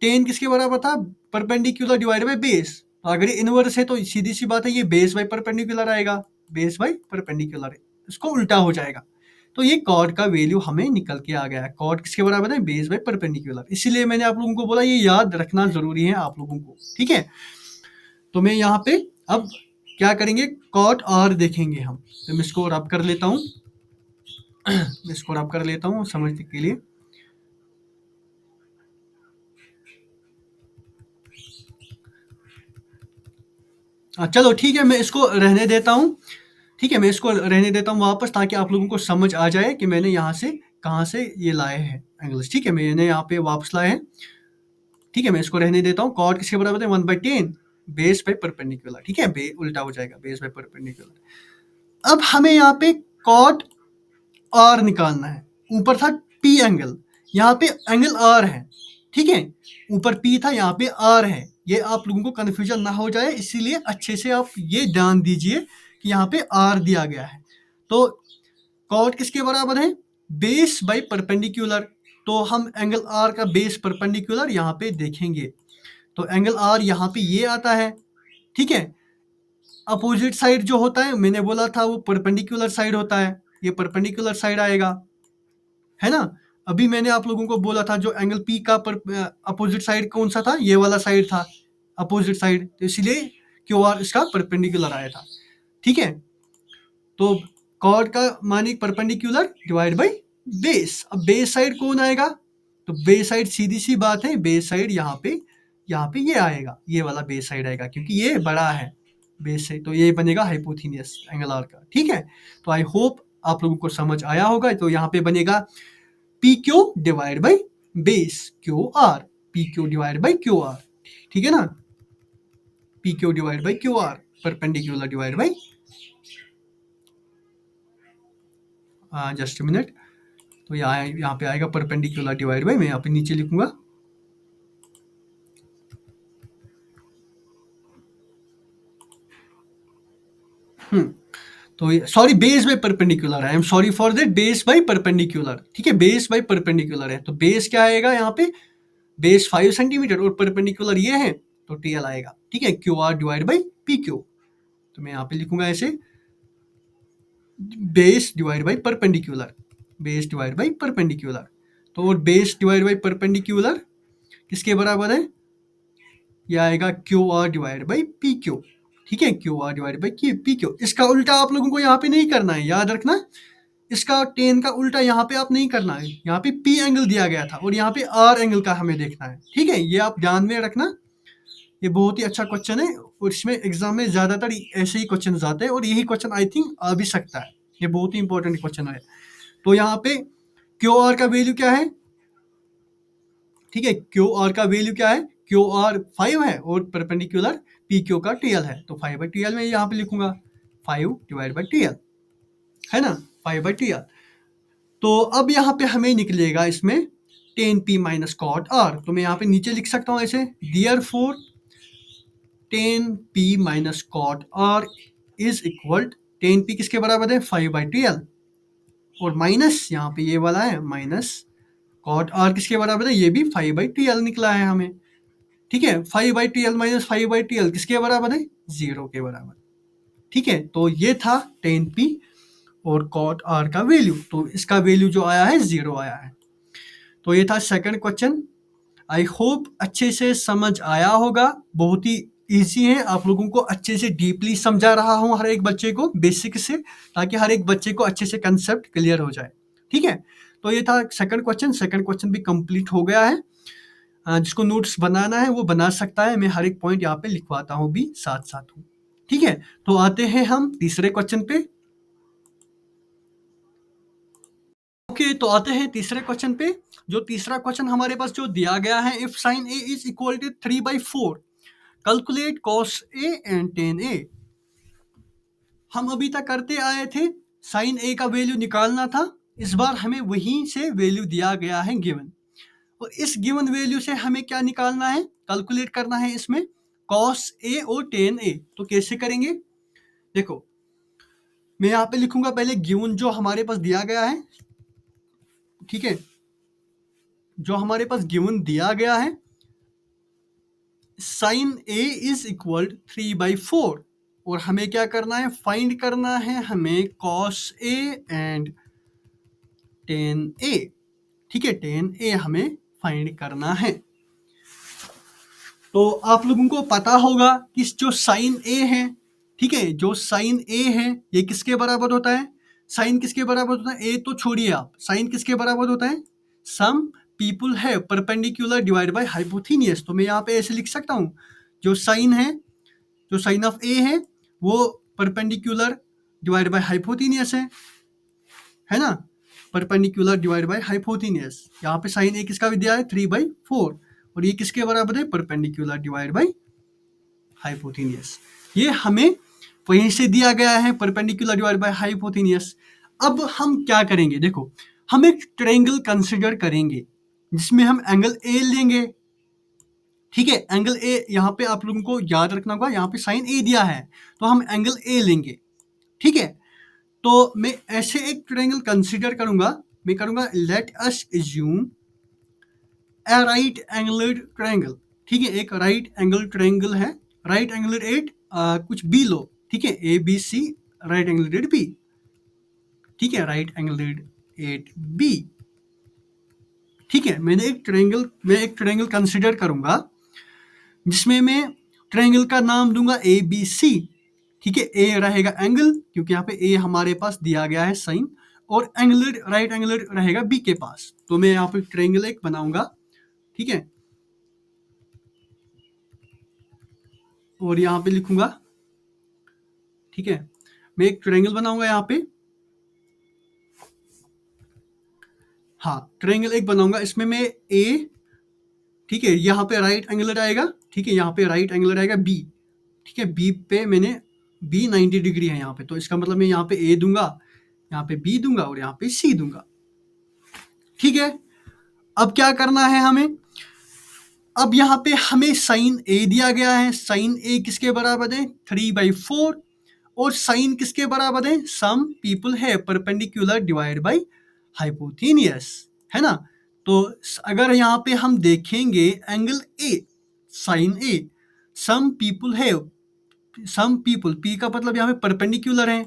10 किसके बराबर था? Perpendicular divide by base. तो अगर ये इनवर्स है तो सीधी सी बात है, ये बेस बाय परपेंडिकुलर आएगा, बेस बाय परपेंडिकुलर, इसको उल्टा हो जाएगा। तो ये कॉट का वैल्यू हमें निकल के आ गया है। कॉट किसके बराबर है? Base by perpendicular. इसीलिए मैंने आप लोगों को बोला ये याद रखना जरूरी है आप लोगों को, ठीक है? तो मैं यहाँ पे अब क्या करेंगे, कॉट आर देखेंगे हम। तो मैं इसको रब कर लेता हूँ, मैं इसको रब कर लेता हूँ समझने के लिए। चलो ठीक है, मैं इसको रहने देता हूँ, ठीक है? मैं इसको रहने देता हूँ वापस, ताकि आप लोगों को समझ आ जाए कि मैंने यहाँ से कहाँ से ये लाए हैं एंगल्स, ठीक है? मैंने यहाँ पे वापस लाए हैं, ठीक है? मैं इसको रहने देता हूँ। कॉट किसके बराबर है? 1/10 बेस बाय परपेंडिकुलर, ठीक है? उल्टा हो जाएगा, बेस बाय परपेंडिकुलर। अब हमें यहाँ पे कॉट आर निकालना है। ऊपर था पी एंगल, यहाँ पे एंगल आर है, ठीक है? ऊपर पी था, यहाँ पे आर है। ये आप लोगों को कन्फ्यूजन ना हो जाए, इसीलिए अच्छे से आप ये ध्यान दीजिए कि यहाँ पे आर दिया गया है। तो कॉट किसके बराबर है? Base by perpendicular. तो हम एंगल आर का बेस परपेंडिकुलर यहाँ पे देखेंगे। तो एंगल आर यहाँ पे ये आता है, ठीक है? अपोजिट साइड जो होता है, मैंने बोला था वो परपेंडिकुलर साइड होता है, ये परपेंडिकुलर साइड आएगा, है ना? अभी मैंने आप लोगों को बोला था जो एंगल पी का अपोजिट साइड कौन सा था? ये वाला साइड था, अपोजिट साइड। तो इसलिए क्यू आर इसका परपेंडिकुलर आया था, ठीक है? तो कॉर्ड का माने परपेंडिकुलर डिवाइड बाय बेस। अब बेस साइड कौन आएगा? तो बेस साइड सीधी सी बात है, बेस साइड यहाँ पे ये आएगा, ये वाला बेस साइड आएगा, क्योंकि ये बड़ा है बेस से। तो ये बनेगा हाइपोथेनियस एंगल आर का, ठीक है? तो आई होप आप लोगों को समझ आया होगा। तो यहाँ पे बनेगा P Q divide by base Q R, P Q divide by Q R, ठीक है ना? P Q divide by Q R, perpendicular divide by, just minute. तो यहाँ पे आएगा परपेंडिकुलर डिवाइड बाई, मैं यहाँ पे नीचे लिखूंगा तो सॉरी, बेस बाय परपेंडिकुलर है, I am sorry for that, base by perpendicular, ठीक है? बेस बाय परपेंडिकुलर है, तो बेस क्या आएगा यहाँ पे? बेस 5 सेंटीमीटर और परपेंडिकुलर ये है, तो टीएल आएगा, ठीक है? Q are divide by P Q. तो मैं यहाँ पे लिखूंगा ऐसे, base divide by perpendicular, base divide by perpendicular. तो और बेस डिवाइड बाई परपेंडिकुलर किसके बराबर है? ये आएगा Q R divide by P Q, ठीक है? Q are divide by P Q. इसका उल्टा आप लोगों को यहाँ पे नहीं करना है, याद रखना। इसका टेन का उल्टा यहाँ पे आप नहीं करना है। यहाँ पे पी एंगल दिया गया था और यहाँ पे आर एंगल का हमें देखना है, ठीक है? ये आप ध्यान में रखना। ये बहुत ही अच्छा क्वेश्चन है और इसमें एग्जाम में ज्यादातर ऐसे ही क्वेश्चन आते हैं और यही क्वेश्चन आई थिंक आ भी सकता है। ये बहुत ही इंपॉर्टेंट क्वेश्चन है। तो यहाँ पे क्यू आर का वैल्यू क्या है? ठीक है, क्यू आर का वैल्यू क्या है? क्यू आर 5 है और परपेंडिकुलर पी क्यू का टीएल है, तो 5/12 में यहाँ पे लिखूंगा 5 डिवाइड बाई TL, है ना, 5/TL। तो अब यहाँ पे हमें निकलेगा इसमें 10p माइनस कॉट आर, तो मैं यहाँ पे नीचे लिख सकता हूँ ऐसे, therefore 10p minus cot R is equal, 10p किसके बराबर है, 5/TL, और माइनस यहाँ पे ये वाला है माइनस कॉट आर किसके बराबर है, ये भी 5/TL निकला है हमें, ठीक है। 5/TL माइनस 5/TL किसके बराबर है, 0 के बराबर, ठीक है। तो ये था 10p और कॉट आर का वैल्यू, तो इसका वैल्यू जो आया है 0 आया है। तो ये था सेकंड क्वेश्चन। आई होप अच्छे से समझ आया होगा, बहुत ही इजी है, आप लोगों को अच्छे से डीपली समझा रहा हूँ हर एक बच्चे को बेसिक से, ताकि हर एक बच्चे को अच्छे से कंसेप्ट क्लियर हो जाए, ठीक है। तो ये था सेकंड क्वेश्चन, सेकंड क्वेश्चन भी कंप्लीट हो गया है। जिसको नोट्स बनाना है वो बना सकता है, मैं हर एक पॉइंट यहाँ पे लिखवाता हूँ भी साथ साथ हूँ, ठीक है। तो आते हैं हम तीसरे क्वेश्चन पे। ओके, तो आते हैं तीसरे क्वेश्चन पे। जो तीसरा क्वेश्चन हमारे पास जो दिया गया है, if sine A is equal to 3/4 calculate cos A and tan A. हम अभी तक करते आए थे, साइन ए का वैल्यू निकालना था, इस बार हमें वहीं से वैल्यू दिया गया है गिवन, और इस गिवन वैल्यू से हमें क्या निकालना है, कैलकुलेट करना है इसमें कॉस ए और टेन ए। तो कैसे करेंगे, देखो मैं यहाँ पे लिखूंगा पहले गिवन जो हमारे पास दिया गया है, ठीक है, जो हमारे पास गिवन दिया गया है, साइन ए इज इक्वल 3/4, और हमें क्या करना है, फाइंड करना है हमें कॉस ए एंड टेन ए, ठीक है, टेन ए हमें फाइंड करना है। तो आप लोगों को पता होगा कि जो साइन ए है, ठीक है, जो साइन ए है ये किसके बराबर होता है, साइन किसके बराबर होता है, ए तो छोड़िए आप, साइन किसके बराबर होता है, सम पीपल है परपेंडिकुलर डिवाइड बाय हाइपोथेनियस। तो मैं यहाँ पे ऐसे लिख सकता हूँ, जो साइन है, जो साइन ऑफ ए है वो परपेंडिकुलर डिवाइड बाय हाइपोथेनियस है ना, परपेंडिकुलर डिवाइड बाय हाइपोथेनियस। यहाँ पे साइन ए किसका दिया है, 3/4, और ये किसके बराबर है, परपेंडिकुलर डिवाइड बाय हाइपोथेनियस। ये हमें वहीं से दिया गया है, परपेंडिकुलर डिवाइड बाय हाइपोथेनियस। अब हम क्या करेंगे, देखो हम एक ट्रायंगल कंसीडर करेंगे जिसमें हम एंगल ए लेंगे, ठीक है, एंगल ए यहाँ पे आप लोगों को याद रखना होगा, यहाँ पे साइन ए दिया है तो हम एंगल ए लेंगे, ठीक है। तो मैं ऐसे एक ट्रायंगल कंसीडर करूंगा, मैं करूंगा let us assume a right angular triangle, ठीक है, एक राइट एंगल ट्रायंगल है, राइट एंगुलर एट कुछ बी लो, ठीक है, A B C, right angular at B, ठीक है, राइट एंगुलर एट बी, ठीक है। मैं एक ट्रायंगल कंसीडर करूंगा जिसमें मैं ट्रायंगल का नाम दूंगा ए बी सी, ठीक है, ए रहेगा एंगल क्योंकि यहाँ पे ए हमारे पास दिया गया है साइन, और एंगुलर राइट एंगुलर रहेगा बी के पास। तो मैं यहाँ पे ट्रायंगल एक बनाऊंगा, ठीक है, और यहाँ पे लिखूंगा, ठीक है, मैं एक ट्रायंगल बनाऊंगा यहाँ पे, हाँ ट्रायंगल एक बनाऊंगा, इसमें मैं ए, ठीक है, यहाँ पे राइट एंगुलर आएगा, ठीक है, यहाँ पे राइट एंगुलर आएगा बी, ठीक है, बी पे मैंने बी 90 डिग्री है यहाँ पे, तो इसका मतलब मैं यहाँ पे ए दूंगा, यहाँ पे बी दूंगा और यहाँ पे सी दूंगा, ठीक है। अब क्या करना है हमें, अब यहाँ पे हमें साइन ए दिया गया है, साइन ए किसके बराबर है, 3/4, और साइन किसके बराबर है, सम पीपल है परपेंडिकुलर डिवाइड बाय हाइपोथेनियस, है ना। तो अगर यहाँ पे हम देखेंगे angle A, sine A, some people है, सम पीपल, पी का मतलब यहाँ पे परपेंडिकुलर है,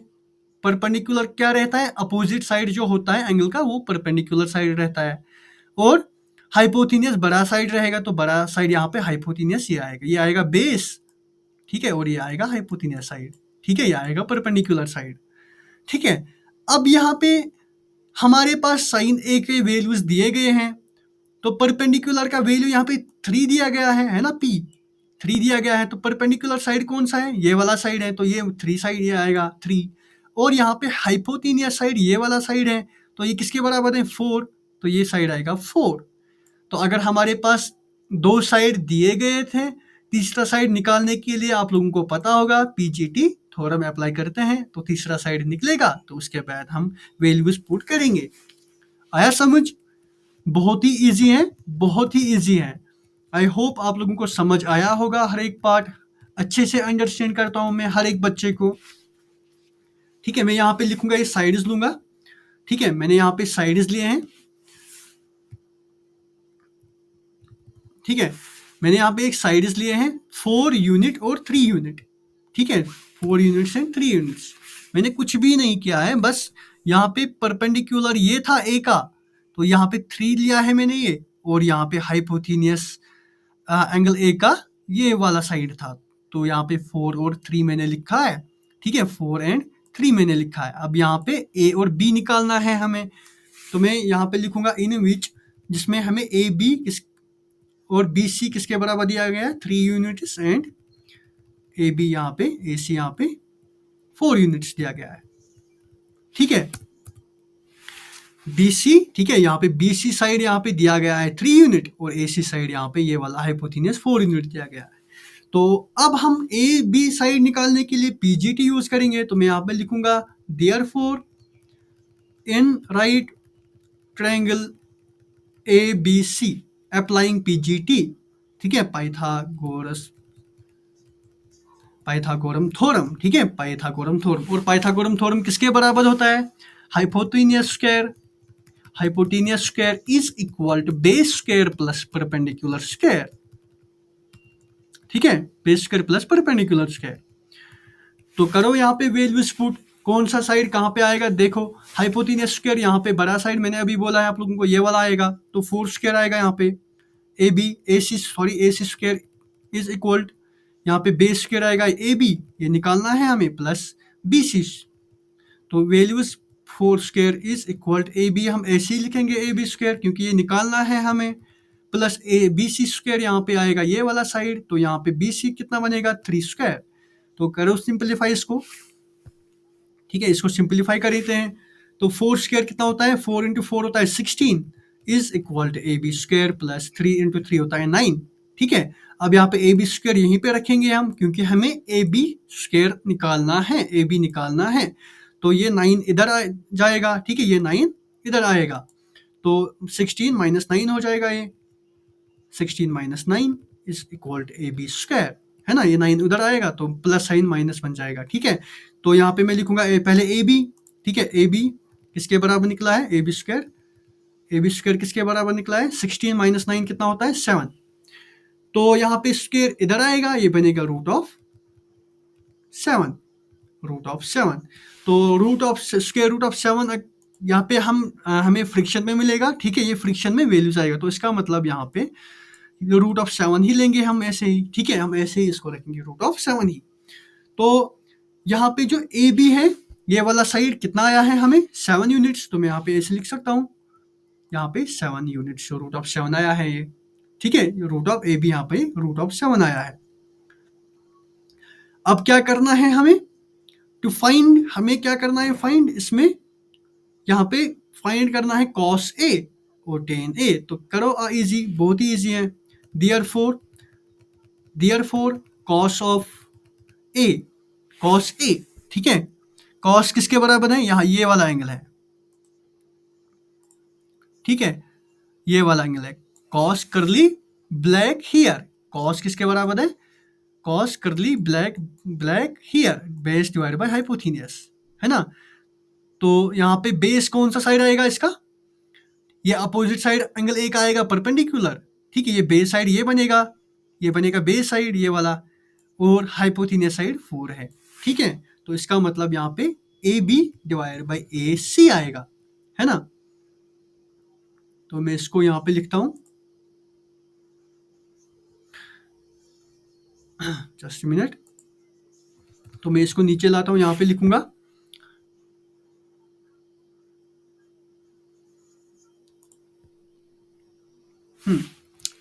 परपेंडिकुलर क्या रहता है, अपोजिट साइड जो होता है एंगल का वो परपेंडिकुलर साइड रहता है, और हाइपोथेनियस बड़ा साइड रहेगा, तो बड़ा साइड यहाँ पे हाइपोथेनियस ये आएगा बेस, ठीक है, और ये आएगा हाइपोथेनियस साइड, ठीक है, ये आएगा परपेंडिकुलर साइड, ठीक है। अब यहाँ पे हमारे पास साइन ए के वैल्यूज दिए गए हैं, तो परपेंडिकुलर का वैल्यू यहाँ पे 3 दिया गया है ना, पी 3 दिया गया है, तो परपेंडिकुलर साइड कौन सा है, ये वाला साइड है, तो ये 3 साइड ये आएगा 3, और यहाँ पे हाइपोथेनियस साइड ये वाला साइड है, तो ये किसके बराबर है, 4, तो ये साइड आएगा 4। तो अगर हमारे पास 2 साइड दिए गए थे, तीसरा साइड निकालने के लिए आप लोगों को पता होगा पीजीटी थ्योरम अप्लाई करते हैं तो तीसरा साइड निकलेगा, तो उसके बाद हम वैल्यूज पुट करेंगे। आया समझ? बहुत ही इजी है, बहुत ही इजी है। आई होप आप लोगों को समझ आया होगा। हर एक पार्ट अच्छे से अंडरस्टैंड करता हूँ मैं हर एक बच्चे को। ठीक है, मैं यहाँ पे लिखूंगा, ये साइड्स लूंगा। ठीक है, मैंने यहाँ पे साइड्स लिए हैं। ठीक है, मैंने यहाँ पे एक साइड्स लिए हैं 4 यूनिट और 3 यूनिट। ठीक है, 4 यूनिट्स एंड 3 यूनिट्स। मैंने कुछ भी नहीं किया है, बस यहाँ पे परपेंडिकुलर ये था ए का, तो यहाँ पे 3 लिया है मैंने ये, और यहाँ पे हाइपोथेनियस एंगल ए का ये वाला साइड था, तो यहाँ पे 4 और 3 मैंने लिखा है। ठीक है, 4 एंड 3 मैंने लिखा है। अब यहाँ पे ए और बी निकालना है हमें, तो मैं यहाँ पे लिखूंगा इन विच, जिसमें हमें ए बी और बी सी किसके बराबर दिया गया है, 3 यूनिट्स, एंड ए बी यहाँ पे, ए सी यहाँ पे 4 यूनिट्स दिया गया है। ठीक है, बी सी, ठीक है, यहाँ पे बी सी साइड यहाँ पे दिया गया है 3 यूनिट, और ए सी साइड यहाँ पे ये वाला हाइपोथेनियस 4 यूनिट दिया गया है। तो अब हम ए बी साइड निकालने के लिए पीजीटी यूज करेंगे, तो मैं यहाँ पे लिखूंगा therefore in right triangle A B C applying PGT. ठीक है, पाइथागोरम थ्योरम। ठीक है, पाइथागोरम थ्योरम, और पाइथागोरम थ्योरम किसके बराबर होता है, hypotenuse square is equal to base square plus perpendicular square. ठीक है, base square plus perpendicular square. तो करो यहाँ पे वैल्यूज पुट, कौन सा साइड कहाँ पे आएगा, देखो हाइपोटेनियस स्क्वायर यहाँ पे बड़ा साइड मैंने अभी बोला है आप लोगों को, ये वाला आएगा, तो 4 स्क्वायर आएगा यहाँ पे। ए सी स्क्वायर इज इक्वल, यहाँ पे बेस स्क्वायर आएगा ए बी, ये निकालना है हमें, प्लस बी सी। तो values 4 square is equal to A B, हम ऐसे ही लिखेंगे ए बी स्क्वायर, क्योंकि ये निकालना है हमें, plus A B C square यहाँ पे आएगा ये वाला साइड, तो यहाँ पे बी सी कितना बनेगा, 3 स्क्वायर। तो करो सिंपलीफाई इसको। ठीक है, इसको सिंपलीफाई कर देते हैं, तो 4 स्क्वायर कितना होता है, 4 इंटू 4 होता है 16 is equal to A B square plus 3 into 3 होता है 9। ठीक है, अब यहाँ पे ए बी स्क्वायर यहीं पे रखेंगे हम, क्योंकि हमें ए बी स्क्वायर निकालना है, ए बी निकालना है, तो ये 9 इधर आ जाएगा। ठीक है, ये 9 इधर आएगा, तो 16 माइनस 9 हो जाएगा, ये 16 minus 9 is equal to A B square, है ना, ये 9 उधर आएगा तो प्लस साइन माइनस बन जाएगा। ठीक है, तो यहाँ पे मैं लिखूंगा पहले ए बी। ठीक है, ए बी किसके बराबर निकला है, ए बी स्क्वायर किसके बराबर निकला है, 16 माइनस 9 कितना होता है, 7। तो यहाँ पे स्क्वायर इधर आएगा, ये बनेगा रूट ऑफ 7। तो स्क्वायर रूट ऑफ 7 यहाँ पे हमें फ्रिक्शन में मिलेगा। ठीक है, ये फ्रिक्शन में वैल्यूज आएगा, तो इसका मतलब यहाँ पे रूट ऑफ 7 ही लेंगे हम ऐसे ही। ठीक है, हम ऐसे ही इसको रखेंगे रूट ऑफ 7 ही। तो यहाँ पे जो ए बी है, ये वाला साइड कितना आया है हमें, 7 यूनिट्स, तो मैं यहाँ पे ऐसे लिख सकता हूँ, यहाँ पे 7 यूनिट्स, रूट ऑफ 7 आया है ये। ठीक है, रूट ऑफ ए बी यहाँ पे रूट ऑफ 7 आया है। अब क्या करना है हमें, टू फाइंड, हमें क्या करना है फाइंड, इसमें यहाँ पे फाइंड करना है कॉस ए और टेन ए। तो करो इजी, बहुत ही इजी है। देयरफॉर कॉस ऑफ ए, ठीक है, कॉस किसके बराबर है, यहाँ ये वाला एंगल है। ठीक है, ये वाला एंगल है, cos curly black here, cos किसके बराबर है, cos curly black here, base divide by hypotenuse, है ना। तो यहाँ पे बेस कौन सा साइड आएगा इसका, ये अपोजिट साइड एंगल ए का आएगा परपेंडिकुलर। ठीक है, ये बेस साइड ये बनेगा बेस साइड ये वाला, और हाइपोथेनियस साइड 4 है। ठीक है, तो इसका मतलब यहाँ पे ए बी डिवाइड बाई ए सी आएगा, है ना। तो मैं इसको यहाँ पे लिखता हूँ, जस्ट मिनट, तो मैं इसको नीचे लाता हूँ, यहाँ पे लिखूंगा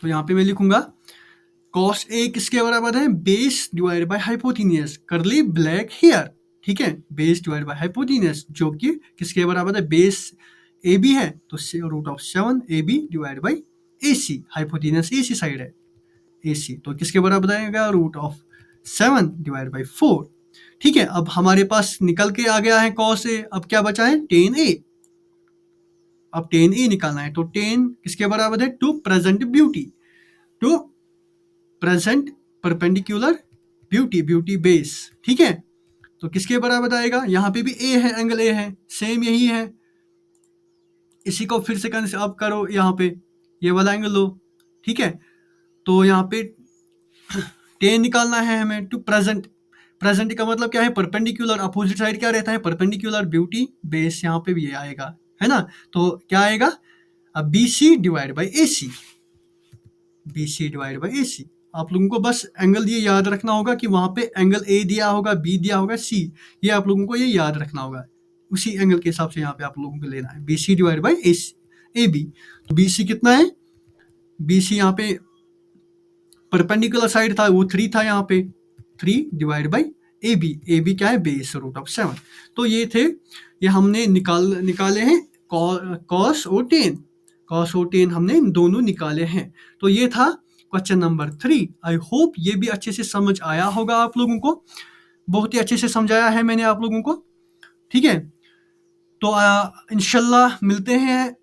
तो यहाँ पे मैं लिखूंगा कॉस ए किसके बराबर है, बेस डिवाइड बाय हाइपोथेनियस करली ब्लैक हियर। ठीक है, बेस डिवाइड बाय हाइपोथेनियस, जो कि किसके बराबर है, बेस ए बी है, तो root of 7 A B divide by A C, hypotenuse A C side है, ए सी, तो किसके बराबर आएगा, रूट ऑफ 7 डिवाइड बाई 4। ठीक है, अब हमारे पास निकल के आ गया है cos A, अब क्या बचा है tan A। अब tan A निकालना है, तो tan किसके बराबर है, to present beauty, to present perpendicular beauty, beauty base. ठीक है, तो किसके बराबर आएगा, यहाँ पे भी ए है, एंगल ए है, सेम यही है, इसी को फिर से अब करो, यहाँ पे ये वाला एंगल लो। ठीक है, तो यहाँ पे टेन निकालना है हमें, टू प्रेजेंट, प्रेजेंट का मतलब क्या है, परपेंडिकुलर, अपोजिट साइड क्या रहता है, परपेंडिकुलर ब्यूटी बेस, यहाँ पे भी ये आएगा, है ना। तो क्या आएगा, अब B C divide by A C, B C divide by A C. आप लोगों को बस एंगल ये याद रखना होगा कि वहाँ पे एंगल ए दिया होगा, बी दिया होगा, सी, ये आप लोगों को ये याद रखना होगा, उसी एंगल के हिसाब से यहाँ पे आप लोगों को लेना है, B C divide by A B. तो बी सी कितना है, बी सी यहाँ पे परपेंडिकुलर साइड था, वो 3 था, यहाँ पे 3 डिवाइड बाई ए बी क्या है, बेस रूट ऑफ 7। तो ये थे, ये हमने निकाले हैं कॉस और टेन, कॉस और टेन हमने दोनों निकाले हैं। तो ये था क्वेश्चन नंबर 3। आई होप ये भी अच्छे से समझ आया होगा आप लोगों को, बहुत ही अच्छे से समझाया है मैंने आप लोगों को। ठीक है, तो इंशाल्लाह मिलते हैं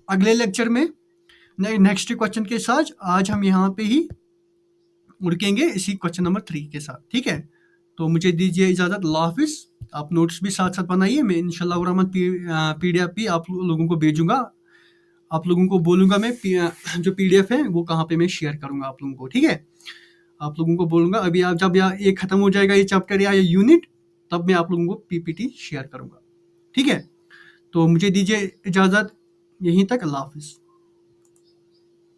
अगले लेक्चर में नेक्स्ट क्वेश्चन के साथ। आज हम यहाँ पे ही रुकेंगे इसी क्वेश्चन नंबर 3 के साथ। ठीक है, तो मुझे दीजिए इजाज़त, अल्लाह हाफिज़। आप नोट्स भी साथ साथ बनाइए, मैं इंशाल्लाह रहमान PDF भी आप लोगों को भेजूंगा, आप लोगों को बोलूँगा मैं जो PDF है वो कहाँ पे मैं शेयर करूँगा आप लोगों को। ठीक है, आप लोगों को बोलूँगा, अभी आप जब ये ख़त्म हो जाएगा ये चैप्टर या ये यूनिट, तब मैं आप लोगों को PPT शेयर करूँगा। ठीक है, तो मुझे दीजिए इजाज़त, यहीं तक, अल्लाह हाफिज़।